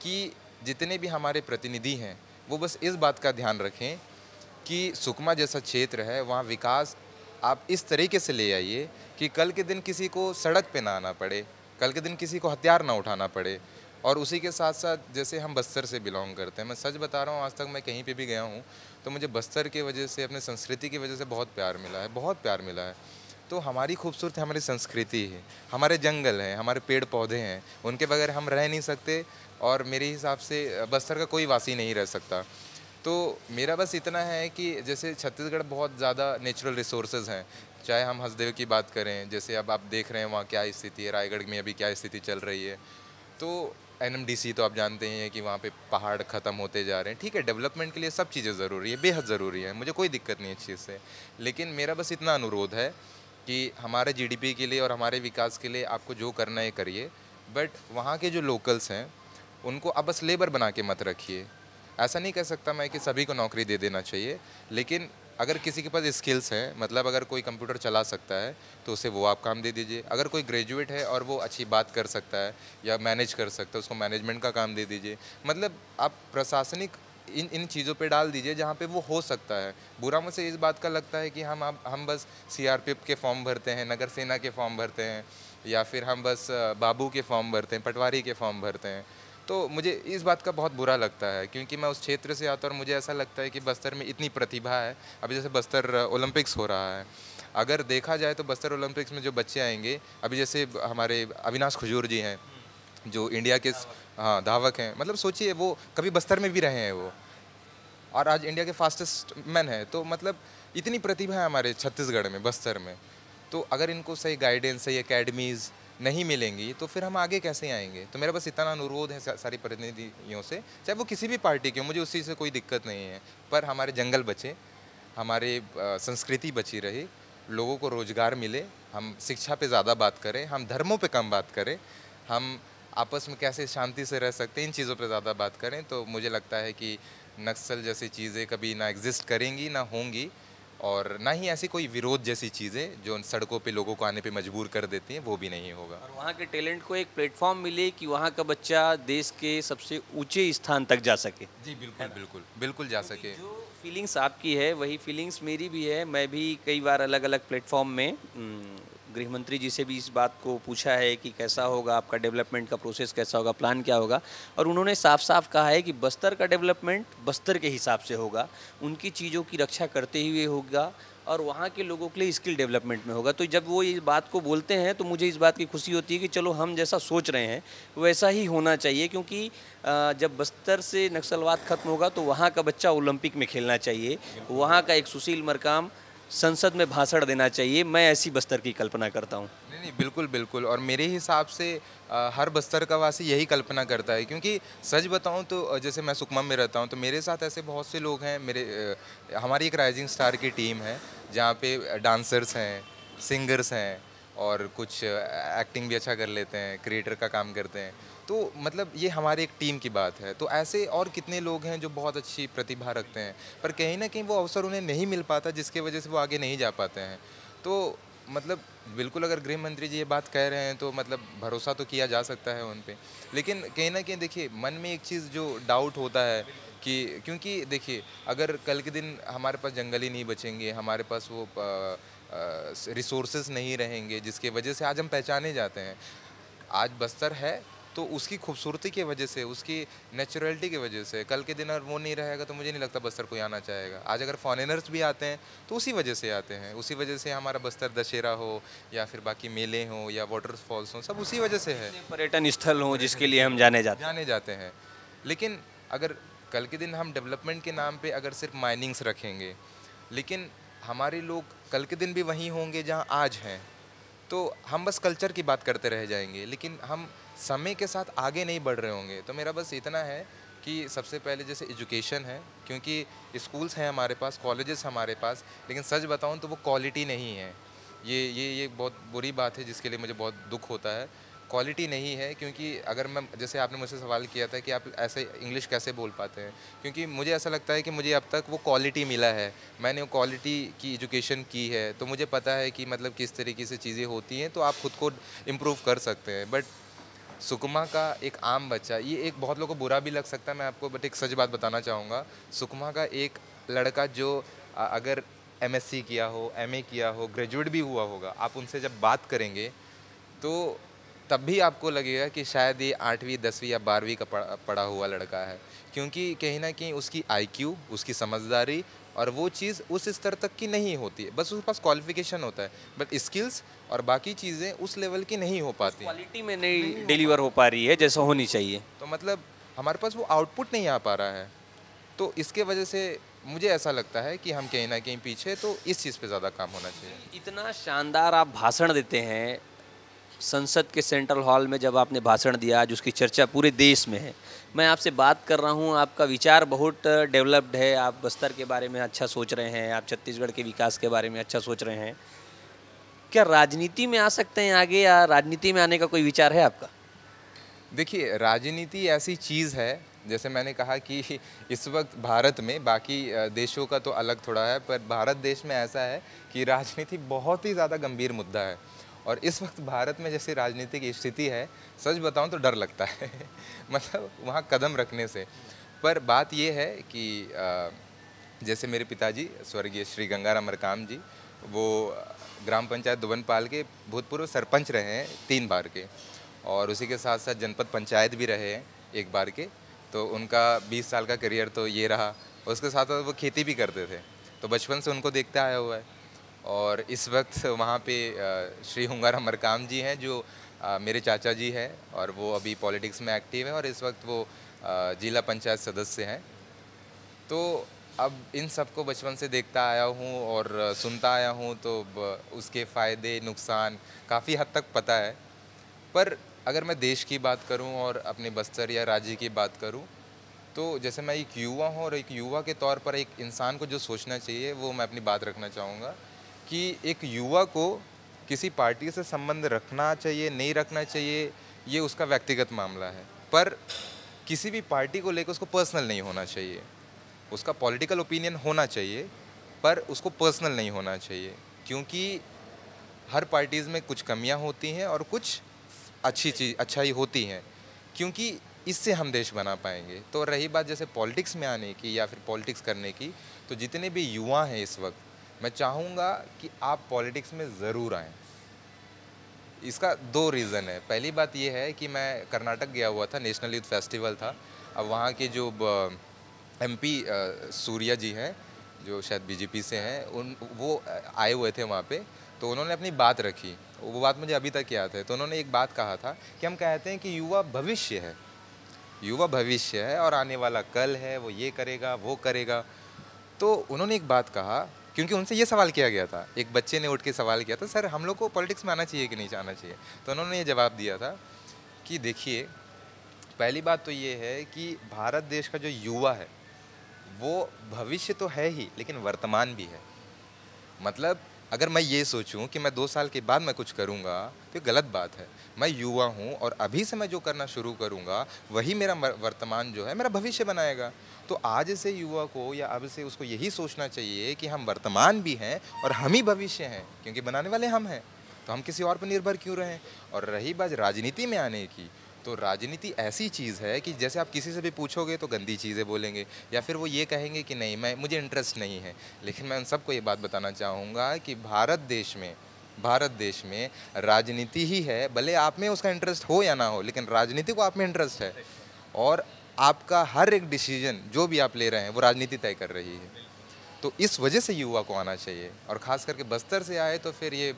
Speaker 3: कि जितने भी हमारे प्रतिनिधि हैं वो बस इस बात का ध्यान रखें कि सुकमा जैसा क्षेत्र है वहाँ विकास आप इस तरीके से ले आइए कि कल के दिन किसी को सड़क पे ना आना पड़े, कल के दिन किसी को हथियार ना उठाना पड़े। और उसी के साथ साथ जैसे हम बस्तर से बिलोंग करते हैं, मैं सच बता रहा हूँ, आज तक मैं कहीं पे भी गया हूँ तो मुझे बस्तर की वजह से, अपने संस्कृति की वजह से बहुत प्यार मिला है, बहुत प्यार मिला है। तो हमारी खूबसूरत हमारी संस्कृति है, हमारे जंगल हैं, हमारे पेड़ पौधे हैं, उनके बगैर हम रह नहीं सकते और मेरे हिसाब से बस्तर का कोई वासी नहीं रह सकता। तो मेरा बस इतना है कि जैसे छत्तीसगढ़ बहुत ज़्यादा नेचुरल रिसोर्सेज हैं, चाहे हम हसदेव की बात करें, जैसे अब आप देख रहे हैं वहाँ क्या स्थिति है, रायगढ़ में अभी क्या स्थिति चल रही है। तो NMDC तो आप जानते ही हैं कि वहाँ पे पहाड़ ख़त्म होते जा रहे हैं। ठीक है, डेवलपमेंट के लिए सब चीज़ें ज़रूरी है, बेहद ज़रूरी है, मुझे कोई दिक्कत नहीं है इस चीज़ से। लेकिन मेरा बस इतना अनुरोध है कि हमारे GDP के लिए और हमारे विकास के लिए आपको जो करना है करिए, बट वहाँ के जो लोकल्स हैं उनको आप बस लेबर बना के मत रखिए। ऐसा नहीं कह सकता मैं कि सभी को नौकरी दे देना चाहिए, लेकिन अगर किसी के पास स्किल्स हैं, मतलब अगर कोई कंप्यूटर चला सकता है तो उसे वो आप काम दे दीजिए। अगर कोई ग्रेजुएट है और वो अच्छी बात कर सकता है या मैनेज कर सकता है, उसको मैनेजमेंट का काम दे दीजिए। मतलब आप प्रशासनिक इन चीज़ों पे डाल दीजिए जहाँ पे वो हो सकता है। बुरा मुझे इस बात का लगता है कि हम बस CRPF के फॉर्म भरते हैं, नगर सेना के फॉर्म भरते हैं, या फिर हम बस बाबू के फॉर्म भरते हैं, पटवारी के फॉर्म भरते हैं। तो मुझे इस बात का बहुत बुरा लगता है, क्योंकि मैं उस क्षेत्र से आता हूँ और मुझे ऐसा लगता है कि बस्तर में इतनी प्रतिभा है। अभी जैसे बस्तर ओलंपिक्स हो रहा है, अगर देखा जाए तो बस्तर ओलंपिक्स में जो बच्चे आएंगे, अभी जैसे हमारे अविनाश खजूर जी हैं जो इंडिया के हाँ धावक हैं, मतलब सोचिए वो कभी बस्तर में भी रहे हैं वो, और आज इंडिया के फास्टेस्ट मैन है। तो मतलब इतनी प्रतिभा है हमारे छत्तीसगढ़ में, बस्तर में। तो अगर इनको सही गाइडेंस, सही एकेडमीज़ नहीं मिलेंगी तो फिर हम आगे कैसे आएंगे। तो मेरा बस इतना अनुरोध है सारी प्रतिनिधियों से, चाहे वो किसी भी पार्टी के हो, मुझे उस चीज़ से कोई दिक्कत नहीं है, पर हमारे जंगल बचे, हमारे संस्कृति बची रही, लोगों को रोज़गार मिले, हम शिक्षा पे ज़्यादा बात करें, हम धर्मों पे कम बात करें, हम आपस में कैसे शांति से रह सकते हैं इन चीज़ों पे ज़्यादा बात करें। तो मुझे लगता है कि नक्सल जैसी चीज़ें कभी ना एग्जिस्ट करेंगी, ना होंगी, और ना ही ऐसी कोई विरोध जैसी चीज़ें जो सड़कों पे लोगों को आने पे मजबूर कर देती हैं, वो भी नहीं होगा।
Speaker 1: और वहाँ के टैलेंट को एक प्लेटफॉर्म मिले कि वहाँ का बच्चा देश के सबसे ऊंचे स्थान तक जा सके।
Speaker 3: जी बिल्कुल बिल्कुल बिल्कुल जा सके।
Speaker 1: जो फीलिंग्स आपकी है वही फीलिंग्स मेरी भी है। मैं भी कई बार अलग अलग प्लेटफॉर्म में गृह मंत्री जी से भी इस बात को पूछा है कि कैसा होगा आपका डेवलपमेंट का प्रोसेस, कैसा होगा, प्लान क्या होगा, और उन्होंने साफ साफ कहा है कि बस्तर का डेवलपमेंट बस्तर के हिसाब से होगा, उनकी चीज़ों की रक्षा करते हुए होगा और वहाँ के लोगों के लिए स्किल डेवलपमेंट में होगा। तो जब वो इस बात को बोलते हैं तो मुझे इस बात की खुशी होती है कि चलो हम जैसा सोच रहे हैं वैसा ही होना चाहिए, क्योंकि जब बस्तर से नक्सलवाद खत्म होगा तो वहाँ का बच्चा ओलंपिक में खेलना चाहिए, वहाँ का एक सुशील मरकाम संसद में भाषण देना चाहिए। मैं ऐसी बस्तर की कल्पना करता हूँ।
Speaker 3: नहीं बिल्कुल बिल्कुल, और मेरे हिसाब से हर बस्तर का वासी यही कल्पना करता है, क्योंकि सच बताऊं तो जैसे मैं सुकमा में रहता हूं तो मेरे साथ ऐसे बहुत से लोग हैं। हमारी एक राइजिंग स्टार की टीम है जहां पे डांसर्स हैं, सिंगर्स हैं, और कुछ एक्टिंग भी अच्छा कर लेते हैं, क्रिएटर का काम करते हैं। तो मतलब ये हमारी एक टीम की बात है। तो ऐसे और कितने लोग हैं जो बहुत अच्छी प्रतिभा रखते हैं, पर कहीं ना कहीं वो अवसर उन्हें नहीं मिल पाता, जिसकी वजह से वो आगे नहीं जा पाते हैं। तो मतलब बिल्कुल अगर गृह मंत्री जी ये बात कह रहे हैं तो मतलब भरोसा तो किया जा सकता है उन पे। लेकिन कहीं ना कहीं देखिए मन में एक चीज़ जो डाउट होता है कि क्योंकि देखिए अगर कल के दिन हमारे पास जंगल ही नहीं बचेंगे, हमारे पास वो रिसोर्सेज नहीं रहेंगे जिसके वजह से आज हम पहचाने जाते हैं। आज बस्तर है तो उसकी खूबसूरती की वजह से, उसकी नेचुरलिटी की वजह से, कल के दिन अगर वो नहीं रहेगा तो मुझे नहीं लगता बस्तर कोई आना चाहेगा। आज अगर फॉरेनर्स भी आते हैं तो उसी वजह से आते हैं, उसी वजह से हमारा बस्तर दशहरा हो या फिर बाकी मेले हों या वाटरफॉल्स हों, सब उसी वजह से है,
Speaker 1: पर्यटन स्थल हो जिसके लिए हम
Speaker 3: जाने जाते हैं। लेकिन अगर कल के दिन हम डेवलपमेंट के नाम पे अगर सिर्फ माइनिंग्स रखेंगे, लेकिन हमारे लोग कल के दिन भी वहीं होंगे जहाँ आज हैं, तो हम बस कल्चर की बात करते रह जाएंगे, लेकिन हम समय के साथ आगे नहीं बढ़ रहे होंगे। तो मेरा बस इतना है कि सबसे पहले जैसे एजुकेशन है, क्योंकि स्कूल्स हैं हमारे पास, कॉलेजेस हमारे पास, लेकिन सच बताऊं तो वो क्वालिटी नहीं है। ये बहुत बुरी बात है जिसके लिए मुझे बहुत दुख होता है। क्वालिटी नहीं है, क्योंकि अगर मैं, जैसे आपने मुझसे सवाल किया था कि आप ऐसे इंग्लिश कैसे बोल पाते हैं, क्योंकि मुझे ऐसा लगता है कि मुझे अब तक वो क्वालिटी मिला है, मैंने वो क्वालिटी की एजुकेशन की है, तो मुझे पता है कि मतलब किस तरीके से चीज़ें होती हैं, तो आप खुद को इम्प्रूव कर सकते हैं। बट सुकमा का एक आम बच्चा, ये एक बहुत लोगों को बुरा भी लग सकता है मैं आपको, बट एक सच बात बताना चाहूँगा। सुकमा का एक लड़का जो अगर MSc किया हो, MA किया हो, ग्रेजुएट भी हुआ होगा, आप उनसे जब बात करेंगे तो तब भी आपको लगेगा कि शायद ये 8वीं 10वीं या 12वीं का पढ़ा हुआ लड़का है, क्योंकि कहीं ना कहीं उसकी IQ, उसकी समझदारी और वो चीज़ उस स्तर तक की नहीं होती है। बस उसके पास क्वालिफिकेशन होता है, बट स्किल्स और बाकी चीज़ें उस लेवल की नहीं हो पाती,
Speaker 1: क्वालिटी में नहीं डिलीवर हो पा रही है जैसा होनी चाहिए।
Speaker 3: तो मतलब हमारे पास वो आउटपुट नहीं आ पा रहा है। तो इसके वजह से मुझे ऐसा लगता है कि हम कहीं ना कहीं पीछे, तो इस चीज़ पे ज़्यादा काम होना चाहिए।
Speaker 1: इतना शानदार आप भाषण देते हैं संसद के सेंट्रल हॉल में, जब आपने भाषण दिया आज उसकी चर्चा पूरे देश में है। मैं आपसे बात कर रहा हूँ, आपका विचार बहुत डेवलप्ड है, आप बस्तर के बारे में अच्छा सोच रहे हैं, आप छत्तीसगढ़ के विकास के बारे में अच्छा सोच रहे हैं। क्या राजनीति में आ सकते हैं आगे, या राजनीति में आने का कोई विचार है आपका?
Speaker 3: देखिए, राजनीति ऐसी चीज़ है, जैसे मैंने कहा कि इस वक्त भारत में, बाकी देशों का तो अलग थोड़ा है, पर भारत देश में ऐसा है कि राजनीति बहुत ही ज़्यादा गंभीर मुद्दा है। और इस वक्त भारत में जैसी राजनीतिक स्थिति है, सच बताऊं तो डर लगता है मतलब वहाँ कदम रखने से। पर बात ये है कि जैसे मेरे पिताजी स्वर्गीय श्री गंगाराम मरकाम जी, वो ग्राम पंचायत दुबनपाल के भूतपूर्व सरपंच रहे हैं 3 बार के, और उसी के साथ साथ जनपद पंचायत भी रहे हैं 1 बार के। तो उनका 20 साल का करियर तो ये रहा। उसके साथ साथ वो खेती भी करते थे, तो बचपन से उनको देखता आया हुआ है। और इस वक्त वहाँ पे श्री गंगाराम मरकाम जी हैं, जो मेरे चाचा जी हैं, और वो अभी पॉलिटिक्स में एक्टिव हैं, और इस वक्त वो जिला पंचायत सदस्य हैं। तो अब इन सबको बचपन से देखता आया हूँ और सुनता आया हूँ, तो उसके फ़ायदे नुकसान काफ़ी हद तक पता है। पर अगर मैं देश की बात करूं और अपने बस्तर या राज्य की बात करूं, तो जैसे मैं एक युवा हूं, और एक युवा के तौर पर एक इंसान को जो सोचना चाहिए, वो मैं अपनी बात रखना चाहूँगा कि एक युवा को किसी पार्टी से संबंध रखना चाहिए, नहीं रखना चाहिए, ये उसका व्यक्तिगत मामला है। पर किसी भी पार्टी को लेकर उसको पर्सनल नहीं होना चाहिए। उसका पॉलिटिकल ओपिनियन होना चाहिए, पर उसको पर्सनल नहीं होना चाहिए, क्योंकि हर पार्टीज़ में कुछ कमियां होती हैं और कुछ अच्छाई होती हैं, क्योंकि इससे हम देश बना पाएंगे। तो रही बात जैसे पॉलिटिक्स में आने की या फिर पॉलिटिक्स करने की, तो जितने भी युवा हैं इस वक्त, मैं चाहूँगा कि आप पॉलिटिक्स में ज़रूर आएँ। इसका 2 रीज़न है। पहली बात ये है कि मैं कर्नाटक गया हुआ था, नेशनल यूथ फेस्टिवल था। अब वहाँ के जो MP सूर्या जी हैं, जो शायद BJP से हैं, वो आए हुए थे वहाँ पे। तो उन्होंने अपनी बात रखी, वो बात मुझे अभी तक याद है। तो उन्होंने एक बात कहा था कि हम कहते हैं कि युवा भविष्य है, युवा भविष्य है और आने वाला कल है, वो ये करेगा, वो करेगा। तो उन्होंने एक बात कहा, क्योंकि उनसे ये सवाल किया गया था, एक बच्चे ने उठ के सवाल किया था, सर हम लोग को पॉलिटिक्स में आना चाहिए कि नहीं आना चाहिए। तो उन्होंने ये जवाब दिया था कि देखिए, पहली बात तो ये है कि भारत देश का जो युवा है, वो भविष्य तो है ही, लेकिन वर्तमान भी है। मतलब अगर मैं ये सोचूं कि मैं 2 साल के बाद मैं कुछ करूंगा, तो ये गलत बात है। मैं युवा हूं और अभी से मैं जो करना शुरू करूंगा, वही मेरा वर्तमान जो है, मेरा भविष्य बनाएगा। तो आज से युवा को या अब से उसको यही सोचना चाहिए कि हम वर्तमान भी हैं और हम ही भविष्य हैं, क्योंकि बनाने वाले हम हैं, तो हम किसी और पर निर्भर क्यों रहें। और रही बात राजनीति में आने की, तो राजनीति ऐसी चीज़ है कि जैसे आप किसी से भी पूछोगे तो गंदी चीज़ें बोलेंगे, या फिर वो ये कहेंगे कि नहीं, मुझे इंटरेस्ट नहीं है। लेकिन मैं उन सबको ये बात बताना चाहूँगा कि भारत देश में भारत देश में राजनीति ही है, भले आप में उसका इंटरेस्ट हो या ना हो, लेकिन राजनीति को आप में इंटरेस्ट है और आपका हर एक डिसीजन जो भी आप ले रहे हैं वो राजनीति तय कर रही है। तो इस वजह से युवा को आना चाहिए और ख़ास करके बस्तर से आए तो फिर ये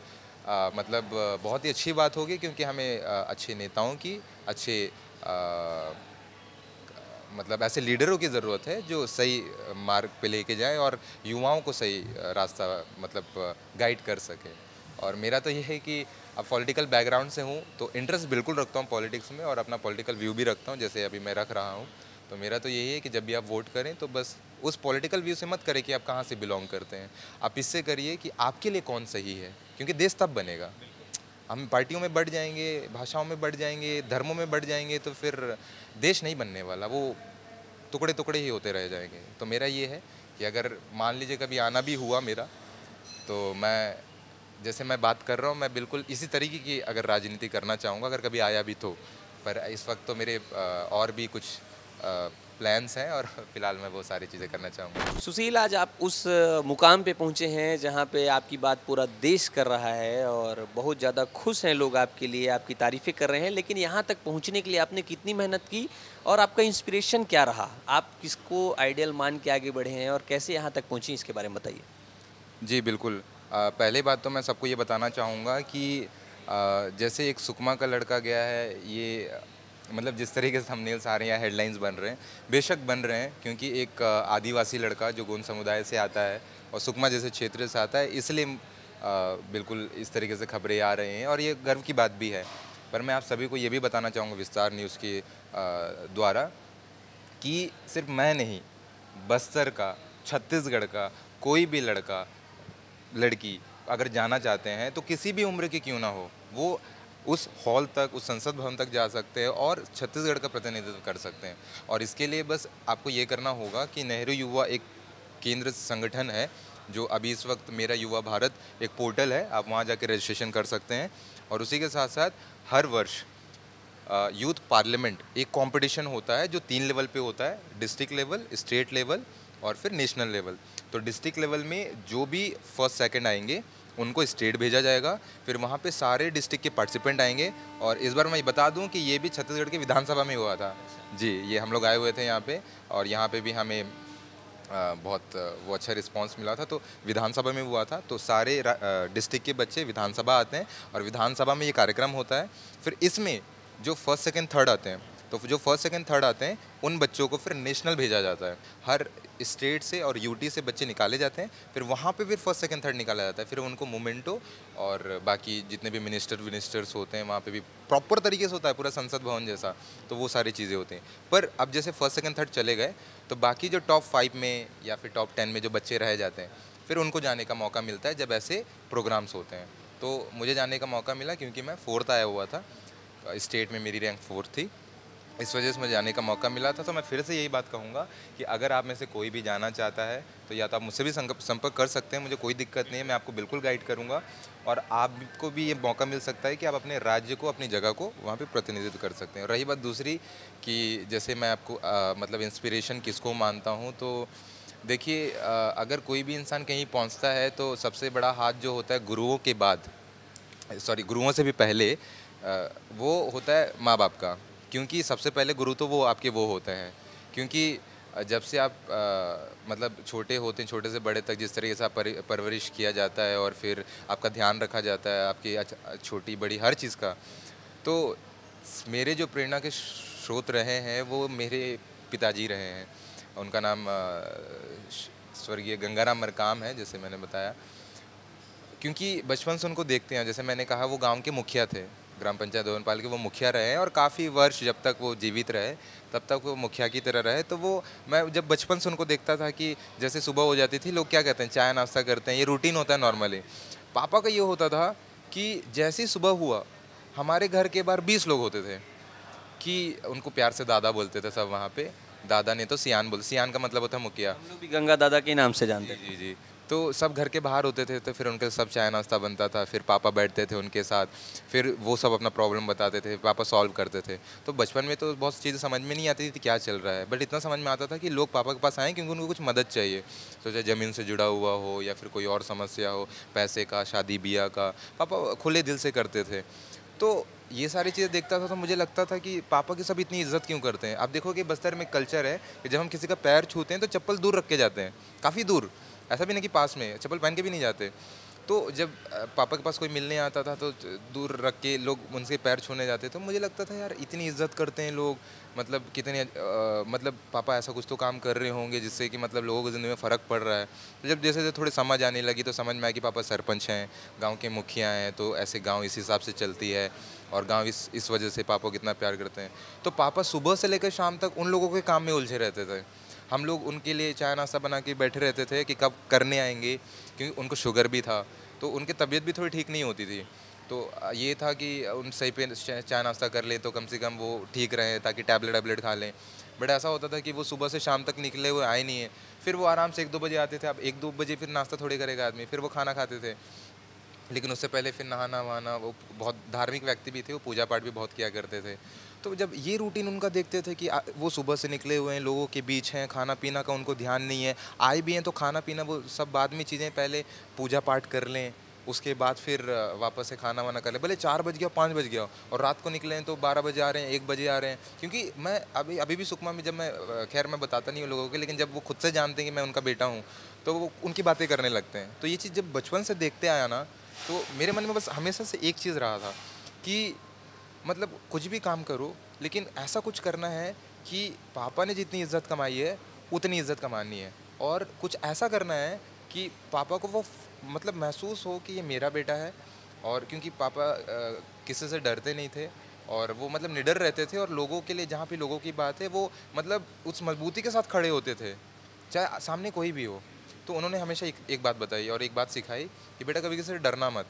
Speaker 3: मतलब बहुत ही अच्छी बात होगी, क्योंकि हमें अच्छे नेताओं की, अच्छे मतलब ऐसे लीडरों की ज़रूरत है जो सही मार्ग पे लेके जाए और युवाओं को सही रास्ता मतलब गाइड कर सके। और मेरा तो ये है कि अब पॉलिटिकल बैकग्राउंड से हूँ तो इंटरेस्ट बिल्कुल रखता हूँ पॉलिटिक्स में और अपना पॉलिटिकल व्यू भी रखता हूँ, जैसे अभी मैं रख रहा हूँ। तो मेरा तो यही है कि जब भी आप वोट करें तो बस उस पॉलिटिकल व्यू से मत करें कि आप कहाँ से बिलोंग करते हैं, आप इससे करिए कि आपके लिए कौन सही है, क्योंकि देश तब बनेगा। हम पार्टियों में बढ़ जाएंगे, भाषाओं में बढ़ जाएंगे, धर्मों में बढ़ जाएंगे तो फिर देश नहीं बनने वाला, वो टुकड़े टुकड़े ही होते रह जाएंगे। तो मेरा ये है कि अगर मान लीजिए कभी आना भी हुआ मेरा, तो मैं जैसे मैं बात कर रहा हूँ मैं बिल्कुल इसी तरीके की अगर राजनीति करना चाहूँगा, अगर कभी आया भी तो। पर इस वक्त तो मेरे और भी कुछ प्लान्स हैं और फिलहाल मैं वो सारी चीज़ें करना चाहूँगा।
Speaker 1: सुशील, आज आप उस मुकाम पे पहुंचे हैं जहां पे आपकी बात पूरा देश कर रहा है और बहुत ज़्यादा खुश हैं लोग आपके लिए, आपकी तारीफ़ें कर रहे हैं। लेकिन यहां तक पहुंचने के लिए आपने कितनी मेहनत की और आपका इंस्पिरेशन क्या रहा? आप किसको आइडियल मान के आगे बढ़े हैं और कैसे यहाँ तक पहुँची, इसके बारे में बताइए।
Speaker 3: जी बिल्कुल। पहले बात तो मैं सबको ये बताना चाहूँगा कि जैसे एक सुकमा का लड़का गया है, ये मतलब जिस तरीके से थंबनेल्स आ रहे हैं या हेडलाइंस बन रहे हैं, बेशक बन रहे हैं, क्योंकि एक आदिवासी लड़का जो गोंड समुदाय से आता है और सुकमा जैसे क्षेत्र से आता है, इसलिए बिल्कुल इस तरीके से खबरें आ रही हैं और ये गर्व की बात भी है। पर मैं आप सभी को ये भी बताना चाहूँगा विस्तार न्यूज़ के द्वारा कि सिर्फ मैं नहीं, बस्तर का, छत्तीसगढ़ का कोई भी लड़का लड़की अगर जाना चाहते हैं तो किसी भी उम्र की क्यों ना हो, वो उस हॉल तक, उस संसद भवन तक जा सकते हैं और छत्तीसगढ़ का प्रतिनिधित्व कर सकते हैं। और इसके लिए बस आपको ये करना होगा कि नेहरू युवा एक केंद्र संगठन है जो अभी इस वक्त मेरा युवा भारत एक पोर्टल है, आप वहाँ जाकर रजिस्ट्रेशन कर सकते हैं। और उसी के साथ साथ हर वर्ष यूथ पार्लियामेंट एक कंपटीशन होता है जो 3 लेवल पे होता है, डिस्ट्रिक्ट लेवल, स्टेट लेवल और फिर नेशनल लेवल। तो डिस्ट्रिक्ट लेवल में जो भी फर्स्ट सेकंड आएंगे उनको स्टेट भेजा जाएगा, फिर वहाँ पे सारे डिस्ट्रिक्ट के पार्टिसिपेंट आएंगे। और इस बार मैं बता दूं कि ये भी छत्तीसगढ़ की विधानसभा में हुआ था। जी, ये हम लोग आए हुए थे यहाँ पे और यहाँ पे भी हमें बहुत वो अच्छा रिस्पांस मिला था। तो विधानसभा में हुआ था, तो सारे डिस्ट्रिक्ट के बच्चे विधानसभा आते हैं और विधानसभा में ये कार्यक्रम होता है। फिर इसमें जो फर्स्ट सेकंड थर्ड आते हैं, तो जो फर्स्ट सेकंड थर्ड आते हैं उन बच्चों को फिर नेशनल भेजा जाता है। हर स्टेट से और यूटी से बच्चे निकाले जाते हैं, फिर वहाँ पे फिर फर्स्ट सेकंड थर्ड निकाला जाता है। फिर उनको मोमेंटो और बाकी जितने भी मिनिस्टर्स होते हैं वहाँ पे भी प्रॉपर तरीके से होता है, पूरा संसद भवन जैसा, तो वो सारी चीज़ें होती हैं। पर अब जैसे फर्स्ट सेकंड थर्ड चले गए तो बाकी जो टॉप 5 में या फिर टॉप 10 में जो बच्चे रह जाते हैं, फिर उनको जाने का मौका मिलता है जब ऐसे प्रोग्राम्स होते हैं। तो मुझे जाने का मौका मिला क्योंकि मैं 4th आया हुआ था, स्टेट में मेरी रैंक 4th थी, इस वजह से मुझे जाने का मौका मिला था। तो मैं फिर से यही बात कहूँगा कि अगर आप में से कोई भी जाना चाहता है तो या तो आप मुझसे भी संपर्क कर सकते हैं, मुझे कोई दिक्कत नहीं है, मैं आपको बिल्कुल गाइड करूँगा। और आपको भी ये मौका मिल सकता है कि आप अपने राज्य को, अपनी जगह को वहाँ पे प्रतिनिधित्व कर सकते हैं। और रही बात दूसरी कि जैसे मैं आपको मतलब इंस्पिरेशन किसको मानता हूँ, तो देखिए अगर कोई भी इंसान कहीं पहुँचता है तो सबसे बड़ा हाथ जो होता है गुरुओं के बाद, गुरुओं से भी पहले वो होता है माँ बाप का, क्योंकि सबसे पहले गुरु तो वो आपके वो होते हैं। क्योंकि जब से आप मतलब छोटे होते हैं, छोटे से बड़े तक जिस तरीके से आप परवरिश किया जाता है और फिर आपका ध्यान रखा जाता है आपकी छोटी बड़ी हर चीज़ का, तो मेरे जो प्रेरणा के स्रोत रहे हैं वो मेरे पिताजी रहे हैं। उनका नाम स्वर्गीय गंगाराम मरकाम है, जैसे मैंने बताया, क्योंकि बचपन से उनको देखते हैं। जैसे मैंने कहा वो गांव के मुखिया थे, ग्राम पंचायत धोबनपाल के वो मुखिया रहे हैं और काफ़ी वर्ष जब तक वो जीवित रहे तब तक वो मुखिया की तरह रहे। तो वो मैं जब बचपन से उनको देखता था कि जैसे सुबह हो जाती थी, लोग क्या कहते हैं चाय नाश्ता करते हैं, ये रूटीन होता है नॉर्मली। पापा का ये होता था कि जैसे ही सुबह हुआ हमारे घर के बाहर 20 लोग होते थे, कि उनको प्यार से दादा बोलते थे सब वहाँ पे। दादा ने तो सियान बोल, सियान का मतलब होता है मुखिया।
Speaker 1: हम लोग भी गंगा दादा के नाम से जानते हैं।
Speaker 3: जी जी। तो सब घर के बाहर होते थे, तो फिर उनके सब चाय नाश्ता बनता था, फिर पापा बैठते थे उनके साथ, फिर वो सब अपना प्रॉब्लम बताते थे, पापा सॉल्व करते थे। तो बचपन में तो बहुत चीज़ें समझ में नहीं आती थी क्या चल रहा है, बट इतना समझ में आता था कि लोग पापा के पास आए क्योंकि उनको कुछ मदद चाहिए, तो चाहे ज़मीन से जुड़ा हुआ हो या फिर कोई और समस्या हो, पैसे का, शादी ब्याह का, पापा खुले दिल से करते थे। तो ये सारी चीज़ें देखता था तो मुझे लगता था कि पापा की सब इतनी इज्जत क्यों करते हैं। आप देखो कि बस्तर में कल्चर है कि जब हम किसी का पैर छूते हैं तो चप्पल दूर रख के जाते हैं, काफ़ी दूर, ऐसा भी नहीं कि पास में, चप्पल पहन के भी नहीं जाते। तो जब पापा के पास कोई मिलने आता था तो दूर रख के लोग उनसे पैर छूने जाते, तो मुझे लगता था यार इतनी इज्जत करते हैं लोग, मतलब कितने मतलब पापा ऐसा कुछ तो काम कर रहे होंगे जिससे कि मतलब लोगों की ज़िंदगी में फ़र्क पड़ रहा है। तो जब जैसे जैसे थोड़ी समझ आने लगी तो समझ में आया कि पापा सरपंच हैं, गांव के मुखिया हैं, तो ऐसे गांव इस हिसाब से चलती है और गांव इस वजह से पापा को कितना प्यार करते हैं। तो पापा सुबह से लेकर शाम तक उन लोगों के काम में उलझे रहते थे। हम लोग उनके लिए चाय नाश्ता बना के बैठे रहते थे कि कब करने आएंगे, क्योंकि उनको शुगर भी था तो उनकी तबीयत भी थोड़ी ठीक नहीं होती थी। तो ये था कि उन सही पे चाय नाश्ता कर लें तो कम से कम वो ठीक रहें, ताकि टैबलेट वैबलेट खा लें। बट ऐसा होता था कि वो सुबह से शाम तक निकले हुए आए नहीं है, फिर वो आराम से 1-2 बजे आते थे। अब 1-2 बजे फिर नाश्ता थोड़ी करेगा आदमी, फिर वो खाना खाते थे, लेकिन उससे पहले फिर नहाना वहाना, वो बहुत धार्मिक व्यक्ति भी थे, वो पूजा पाठ भी बहुत किया करते थे। तो जब ये रूटीन उनका देखते थे कि वो सुबह से निकले हुए हैं, लोगों के बीच हैं, खाना पीना का उनको ध्यान नहीं है, आए भी हैं तो खाना पीना वो सब बाद में चीज़ें, पहले पूजा पाठ कर लें, उसके बाद फिर वापस से खाना वाना कर लें, भले 4 बज गया 5 बज गया, और रात को निकले हैं तो 12 बजे आ रहे हैं, 1 बजे आ रहे हैं। क्योंकि मैं अभी भी सुकमा में, जब मैं खैर मैं बताता नहीं हूँ लोगों के, लेकिन जब वो खुद से जानते हैं कि मैं उनका बेटा हूँ तो वो उनकी बातें करने लगते हैं। तो ये चीज़ जब बचपन से देखते आया ना, तो मेरे मन में बस हमेशा से एक चीज़ रहा था कि मतलब कुछ भी काम करो लेकिन ऐसा कुछ करना है कि पापा ने जितनी इज्जत कमाई है उतनी इज्जत कमानी है, और कुछ ऐसा करना है कि पापा को वो मतलब महसूस हो कि ये मेरा बेटा है। और क्योंकि पापा किसी से डरते नहीं थे और वो मतलब निडर रहते थे, और लोगों के लिए जहाँ भी लोगों की बात है वो मतलब उस मजबूती के साथ खड़े होते थे, चाहे सामने कोई भी हो। तो उन्होंने हमेशा एक बात बताई और एक बात सिखाई कि बेटा कभी किसी से डरना मत,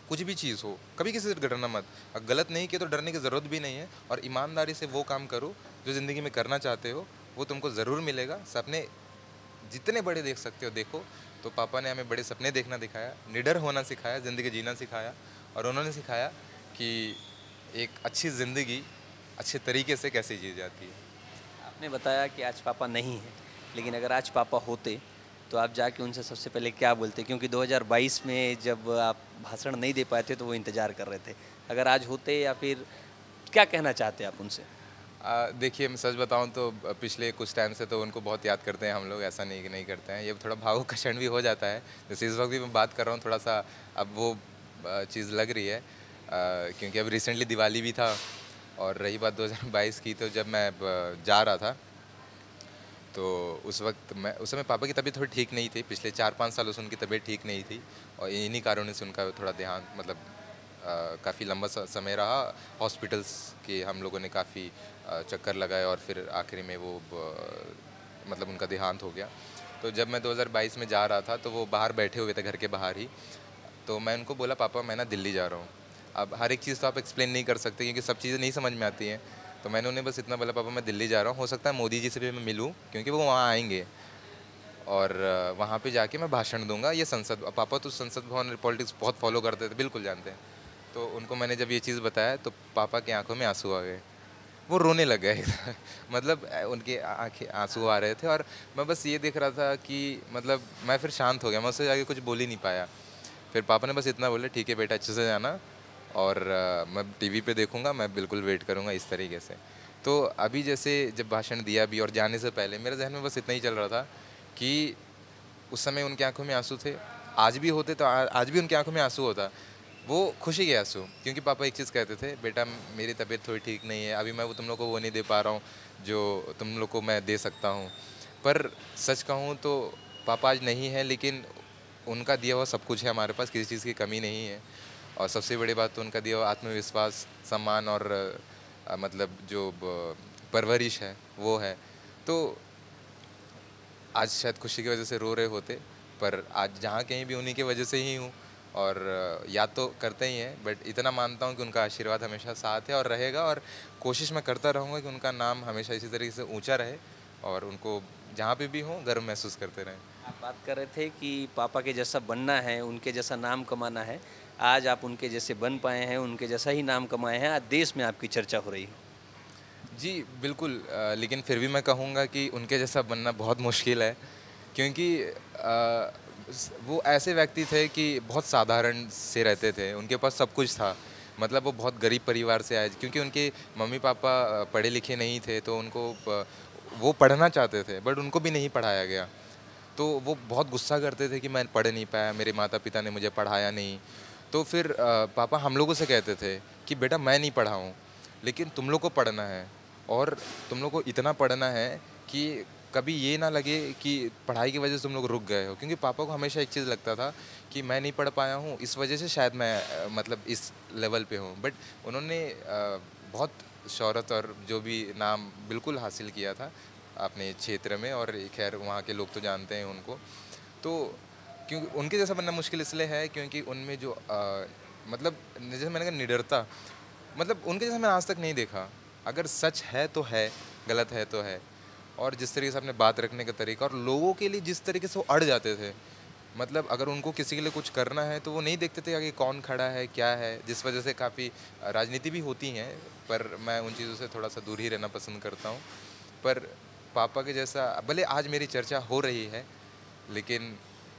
Speaker 3: कुछ भी चीज़ हो कभी किसी से डरना मत। अगर गलत नहीं किया तो डरने की ज़रूरत भी नहीं है, और ईमानदारी से वो काम करो जो ज़िंदगी में करना चाहते हो, वो तुमको ज़रूर मिलेगा। सपने जितने बड़े देख सकते हो देखो। तो पापा ने हमें बड़े सपने देखना दिखाया, निडर होना सिखाया, ज़िंदगी जीना सिखाया, और उन्होंने सिखाया कि एक अच्छी ज़िंदगी अच्छे तरीके से कैसे जी जाती है।
Speaker 1: आपने बताया कि आज पापा नहीं हैं, लेकिन अगर आज पापा होते तो आप जाके उनसे सबसे पहले क्या बोलते? क्योंकि 2022 में जब आप भाषण नहीं दे पाए थे तो वो इंतज़ार कर रहे थे। अगर आज होते, या फिर क्या कहना चाहते आप उनसे?
Speaker 3: देखिए मैं सच बताऊं तो पिछले कुछ टाइम से तो उनको बहुत याद करते हैं हम लोग, ऐसा नहीं कि नहीं करते हैं। ये थोड़ा भावुक का क्षण भी हो जाता है, जैसे इस वक्त भी मैं बात कर रहा हूँ, थोड़ा सा अब वो चीज़ लग रही है, क्योंकि अब रिसेंटली दिवाली भी था। और रही बात 2022 की, तो जब मैं जा रहा था तो उस वक्त उस समय पापा की तबीयत थोड़ी ठीक नहीं थी, पिछले 4-5 सालों से उनकी तबीयत ठीक नहीं थी, और इन्हीं कारणों से उनका थोड़ा देहांत मतलब काफ़ी लंबा समय रहा हॉस्पिटल्स के। हम लोगों ने काफ़ी चक्कर लगाए और फिर आखिरी में वो मतलब उनका देहांत हो गया। तो जब मैं 2022 में जा रहा था तो वो बाहर बैठे हुए थे घर के बाहर ही, तो मैं उनको बोला पापा मैं ना दिल्ली जा रहा हूँ। अब हर एक चीज़ तो आप एक्सप्लेन नहीं कर सकते क्योंकि सब चीज़ें नहीं समझ में आती हैं, तो मैंने उन्हें बस इतना बोला पापा मैं दिल्ली जा रहा हूँ, हो सकता है मोदी जी से भी मैं मिलूँ क्योंकि वो वहाँ आएंगे, और वहाँ पे जाके मैं भाषण दूंगा। ये संसद, पापा तो संसद भवन पॉलिटिक्स बहुत फॉलो करते थे, बिल्कुल जानते हैं। तो उनको मैंने जब ये चीज़ बताया तो पापा की आंखों में आंसू आ गए, वो रोने लग गए मतलब उनके आंखें आंसू आ रहे थे, और मैं बस ये देख रहा था कि मतलब मैं फिर शांत हो गया, मैं उससे जाके कुछ बोल ही नहीं पाया। फिर पापा ने बस इतना बोले ठीक है बेटा अच्छे से जाना, और मैं टीवी पे देखूंगा, मैं बिल्कुल वेट करूंगा, इस तरीके से। तो अभी जैसे जब भाषण दिया भी और जाने से पहले मेरे जहन में बस इतना ही चल रहा था कि उस समय उनकी आंखों में आंसू थे, आज भी होते तो आज भी उनकी आंखों में आंसू होता, वो खुशी के आंसू। क्योंकि पापा एक चीज़ कहते थे, बेटा मेरी तबीयत थोड़ी ठीक नहीं है, अभी मैं वो तुम लोग को वो नहीं दे पा रहा हूँ जो तुम लोग को मैं दे सकता हूँ। पर सच कहूँ तो पापा आज नहीं है, लेकिन उनका दिया हुआ सब कुछ है हमारे पास, किसी चीज़ की कमी नहीं है। और सबसे बड़ी बात तो उनका दिया हुआ आत्मविश्वास, सम्मान और मतलब जो परवरिश है वो है। तो आज शायद खुशी की वजह से रो रहे होते, पर आज जहाँ कहीं भी उन्हीं की वजह से ही हूँ, और याद तो करते ही हैं, बट इतना मानता हूँ कि उनका आशीर्वाद हमेशा साथ है और रहेगा, और कोशिश मैं करता रहूँगा कि उनका नाम हमेशा इसी तरीके से ऊंचा रहे और उनको जहाँ पे भी हो गर्व महसूस करते रहें।
Speaker 1: आप बात कर रहे थे कि पापा के जैसा बनना है, उनके जैसा नाम कमाना है। आज आप उनके जैसे बन पाए हैं, उनके जैसा ही नाम कमाए हैं, आज देश में आपकी चर्चा हो रही है।
Speaker 3: जी, बिल्कुल लेकिन फिर भी मैं कहूँगा कि उनके जैसा बनना बहुत मुश्किल है क्योंकि वो ऐसे व्यक्ति थे कि बहुत साधारण से रहते थे, उनके पास सब कुछ था। मतलब वो बहुत गरीब परिवार से आए क्योंकि उनके मम्मी पापा पढ़े लिखे नहीं थे तो वो पढ़ना चाहते थे बट उनको भी नहीं पढ़ाया गया। तो वो बहुत गुस्सा करते थे कि मैं पढ़ नहीं पाया, मेरे माता पिता ने मुझे पढ़ाया नहीं। तो फिर पापा हम लोगों से कहते थे कि बेटा मैं नहीं पढ़ा हूँ लेकिन तुम लोग को पढ़ना है और तुम लोग को इतना पढ़ना है कि कभी ये ना लगे कि पढ़ाई की वजह से तुम लोग रुक गए हो। क्योंकि पापा को हमेशा एक चीज़ लगता था कि मैं नहीं पढ़ पाया हूँ इस वजह से शायद मैं मतलब इस लेवल पे हूँ। बट उन्होंने बहुत शोहरत और जो भी नाम बिल्कुल हासिल किया था अपने क्षेत्र में और खैर वहाँ के लोग तो जानते हैं उनको। तो क्योंकि उनके जैसा बनना मुश्किल इसलिए है क्योंकि उनमें जो मतलब जैसे मैंने कहा निडरता, मतलब उनके जैसा मैंने आज तक नहीं देखा। अगर सच है तो है, गलत है तो है। और जिस तरीके से अपने बात रखने का तरीका और लोगों के लिए जिस तरीके से वो अड़ जाते थे, मतलब अगर उनको किसी के लिए कुछ करना है तो वो नहीं देखते थे आगे कौन खड़ा है क्या है, जिस वजह से काफ़ी राजनीति भी होती हैं पर मैं उन चीज़ों से थोड़ा सा दूर ही रहना पसंद करता हूँ। पर पापा के जैसा भले आज मेरी चर्चा हो रही है लेकिन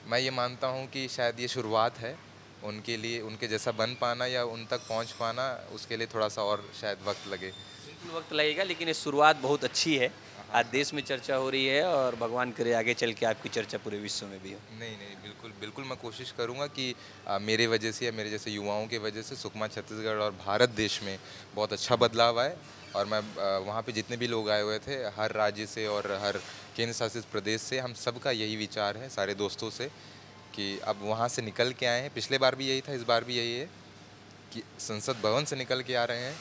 Speaker 3: मैं ये मानता हूँ कि शायद ये शुरुआत है। उनके लिए उनके जैसा बन पाना या उन तक पहुँच पाना उसके लिए थोड़ा सा और शायद वक्त लगे।
Speaker 1: बिल्कुल वक्त लगेगा लेकिन ये शुरुआत बहुत अच्छी है। आज देश में चर्चा हो रही है और भगवान करे आगे चल के आपकी चर्चा पूरे विश्व में भी हो।
Speaker 3: नहीं नहीं, बिल्कुल बिल्कुल मैं कोशिश करूँगा कि मेरे वजह से या मेरे जैसे युवाओं के वजह से सुकमा छत्तीसगढ़ और भारत देश में बहुत अच्छा बदलाव आए। और मैं वहाँ पे जितने भी लोग आए हुए थे हर राज्य से और हर केंद्र शासित प्रदेश से, हम सबका यही विचार है सारे दोस्तों से कि अब वहाँ से निकल के आए हैं। पिछले बार भी यही था, इस बार भी यही है कि संसद भवन से निकल के आ रहे हैं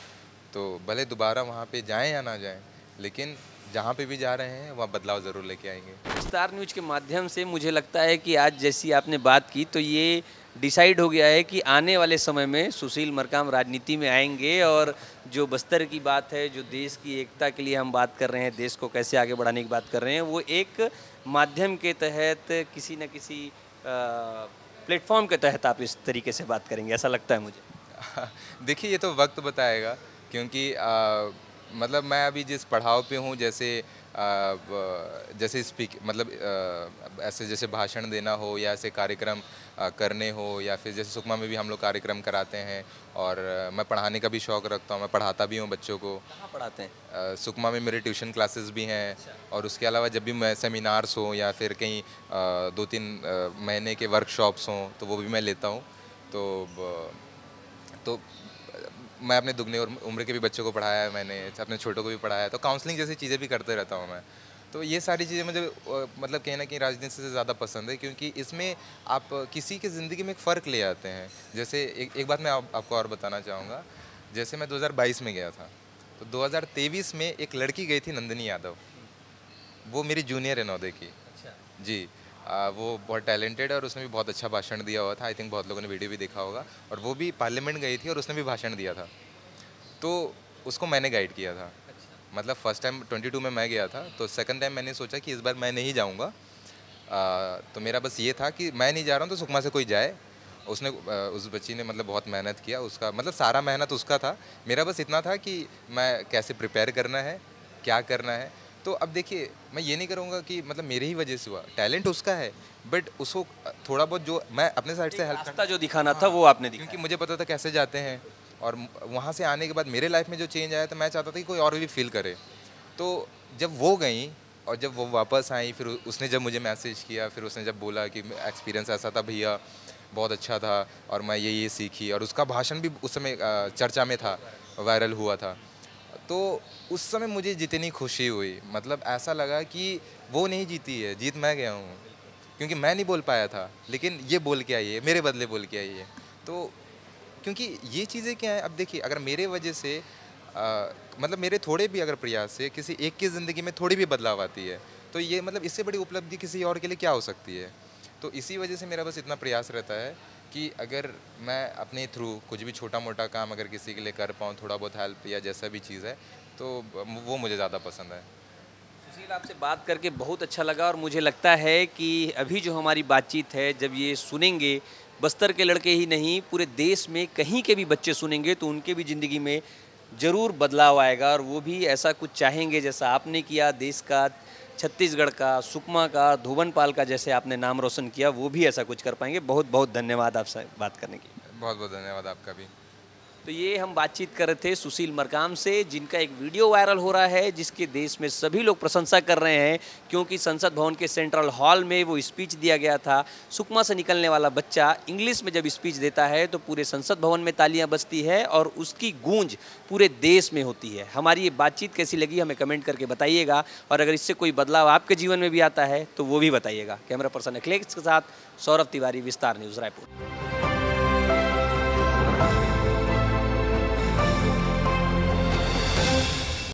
Speaker 3: तो भले दोबारा वहाँ पे जाएं या ना जाएं लेकिन जहाँ पे भी जा रहे हैं वहाँ बदलाव ज़रूर लेके आएंगे।
Speaker 1: स्टार न्यूज के माध्यम से मुझे लगता है कि आज जैसी आपने बात की तो ये डिसाइड हो गया है कि आने वाले समय में सुशील मरकाम राजनीति में आएंगे और जो बस्तर की बात है, जो देश की एकता के लिए हम बात कर रहे हैं, देश को कैसे आगे बढ़ाने की बात कर रहे हैं, वो एक माध्यम के तहत किसी न किसी प्लेटफॉर्म के तहत आप इस तरीके से बात करेंगे, ऐसा लगता है मुझे।
Speaker 3: देखिए ये तो वक्त बताएगा क्योंकि मतलब मैं अभी जिस पड़ाव पे हूँ जैसे स्पीक मतलब ऐसे जैसे भाषण देना हो या ऐसे कार्यक्रम करने हो या फिर जैसे सुकमा में भी हम लोग कार्यक्रम कराते हैं और मैं पढ़ाने का भी शौक़ रखता हूँ, मैं पढ़ाता भी हूँ बच्चों को।
Speaker 1: कहाँ पढ़ाते हैं?
Speaker 3: सुकमा में मेरे ट्यूशन क्लासेस भी हैं और उसके अलावा जब भी मैं सेमिनार्स हों या फिर कहीं 2-3 महीने के वर्कशॉप्स हों तो वो भी मैं लेता हूँ। तो मैं अपने दुगने उम्र के भी बच्चों को पढ़ाया है, मैंने अपने छोटों को भी पढ़ाया है, तो काउंसलिंग जैसी चीज़ें भी करते रहता हूँ मैं। तो ये सारी चीज़ें मुझे मतलब कहीं ना कहीं राजनीति से ज़्यादा पसंद है क्योंकि इसमें आप किसी की ज़िंदगी में एक फ़र्क ले आते हैं। जैसे एक बात मैं आपको और बताना चाहूँगा, जैसे मैं 2022 में गया था तो 2023 में एक लड़की गई थी नंदिनी यादव, वो मेरी जूनियर है नौदे की।
Speaker 1: अच्छा
Speaker 3: जी, वो बहुत टैलेंटेड है और उसने भी बहुत अच्छा भाषण दिया हुआ था। आई थिंक बहुत लोगों ने वीडियो भी देखा होगा। और वो भी पार्लियामेंट गई थी और उसने भी भाषण दिया था, तो उसको मैंने गाइड किया था। मतलब फर्स्ट टाइम 22 में मैं गया था तो सेकंड टाइम मैंने सोचा कि इस बार मैं नहीं जाऊंगा। तो मेरा बस ये था कि मैं नहीं जा रहा हूँ तो सुकमा से कोई जाए। उसने उस बच्ची ने मतलब बहुत मेहनत किया, उसका मतलब सारा मेहनत उसका था। मेरा बस इतना था कि मैं कैसे प्रिपेयर करना है, क्या करना है। तो अब देखिए मैं ये नहीं करूँगा कि मतलब मेरे ही वजह से हुआ, टैलेंट उसका है बट उसको थोड़ा बहुत जो मैं अपने साइड से हेल्प
Speaker 1: रास्ता जो दिखाना था वो आपने दिखाया।
Speaker 3: क्योंकि मुझे पता था कैसे जाते हैं और वहाँ से आने के बाद मेरे लाइफ में जो चेंज आया तो मैं चाहता था कि कोई और भी फील करे। तो जब वो गई और जब वो वापस आई फिर उसने जब मुझे मैसेज किया, फिर उसने जब बोला कि एक्सपीरियंस ऐसा था भैया, बहुत अच्छा था और मैं ये सीखी, और उसका भाषण भी उस समय चर्चा में था, वायरल हुआ था। तो उस समय मुझे जितनी खुशी हुई, मतलब ऐसा लगा कि वो नहीं जीती है, जीत मैं गया हूँ क्योंकि मैं नहीं बोल पाया था लेकिन ये बोल के आई है, मेरे बदले बोल के आई है। तो क्योंकि ये चीज़ें क्या है, अब देखिए अगर मेरे वजह से मतलब मेरे थोड़े भी अगर प्रयास से किसी एक की ज़िंदगी में थोड़ी भी बदलाव आती है तो ये मतलब इससे बड़ी उपलब्धि किसी और के लिए क्या हो सकती है। तो इसी वजह से मेरा बस इतना प्रयास रहता है कि अगर मैं अपने थ्रू कुछ भी छोटा मोटा काम अगर किसी के लिए कर पाऊँ, थोड़ा बहुत हेल्प या जैसा भी चीज़ है, तो वो मुझे ज़्यादा पसंद है।
Speaker 1: सुशील, आपसे बात करके बहुत अच्छा लगा और मुझे लगता है कि अभी जो हमारी बातचीत है, जब ये सुनेंगे बस्तर के लड़के ही नहीं, पूरे देश में कहीं के भी बच्चे सुनेंगे तो उनके भी ज़िंदगी में ज़रूर बदलाव आएगा और वो भी ऐसा कुछ चाहेंगे जैसा आपने किया, देश का, छत्तीसगढ़ का, सुकमा का, धोबनपाल का जैसे आपने नाम रोशन किया, वो भी ऐसा कुछ कर पाएंगे। बहुत बहुत धन्यवाद आपसे बात करने की।
Speaker 3: बहुत बहुत धन्यवाद आपका भी।
Speaker 1: तो ये हम बातचीत कर रहे थे सुशील मरकाम से, जिनका एक वीडियो वायरल हो रहा है, जिसके देश में सभी लोग प्रशंसा कर रहे हैं, क्योंकि संसद भवन के सेंट्रल हॉल में वो स्पीच दिया गया था। सुकमा से निकलने वाला बच्चा इंग्लिश में जब स्पीच देता है तो पूरे संसद भवन में तालियां बजती है और उसकी गूंज पूरे देश में होती है। हमारी ये बातचीत कैसी लगी हमें कमेंट करके बताइएगा, और अगर इससे कोई बदलाव आपके जीवन में भी आता है तो वो भी बताइएगा। कैमरा पर्सन अखिलेश के साथ सौरभ तिवारी, विस्तार न्यूज़, रायपुर।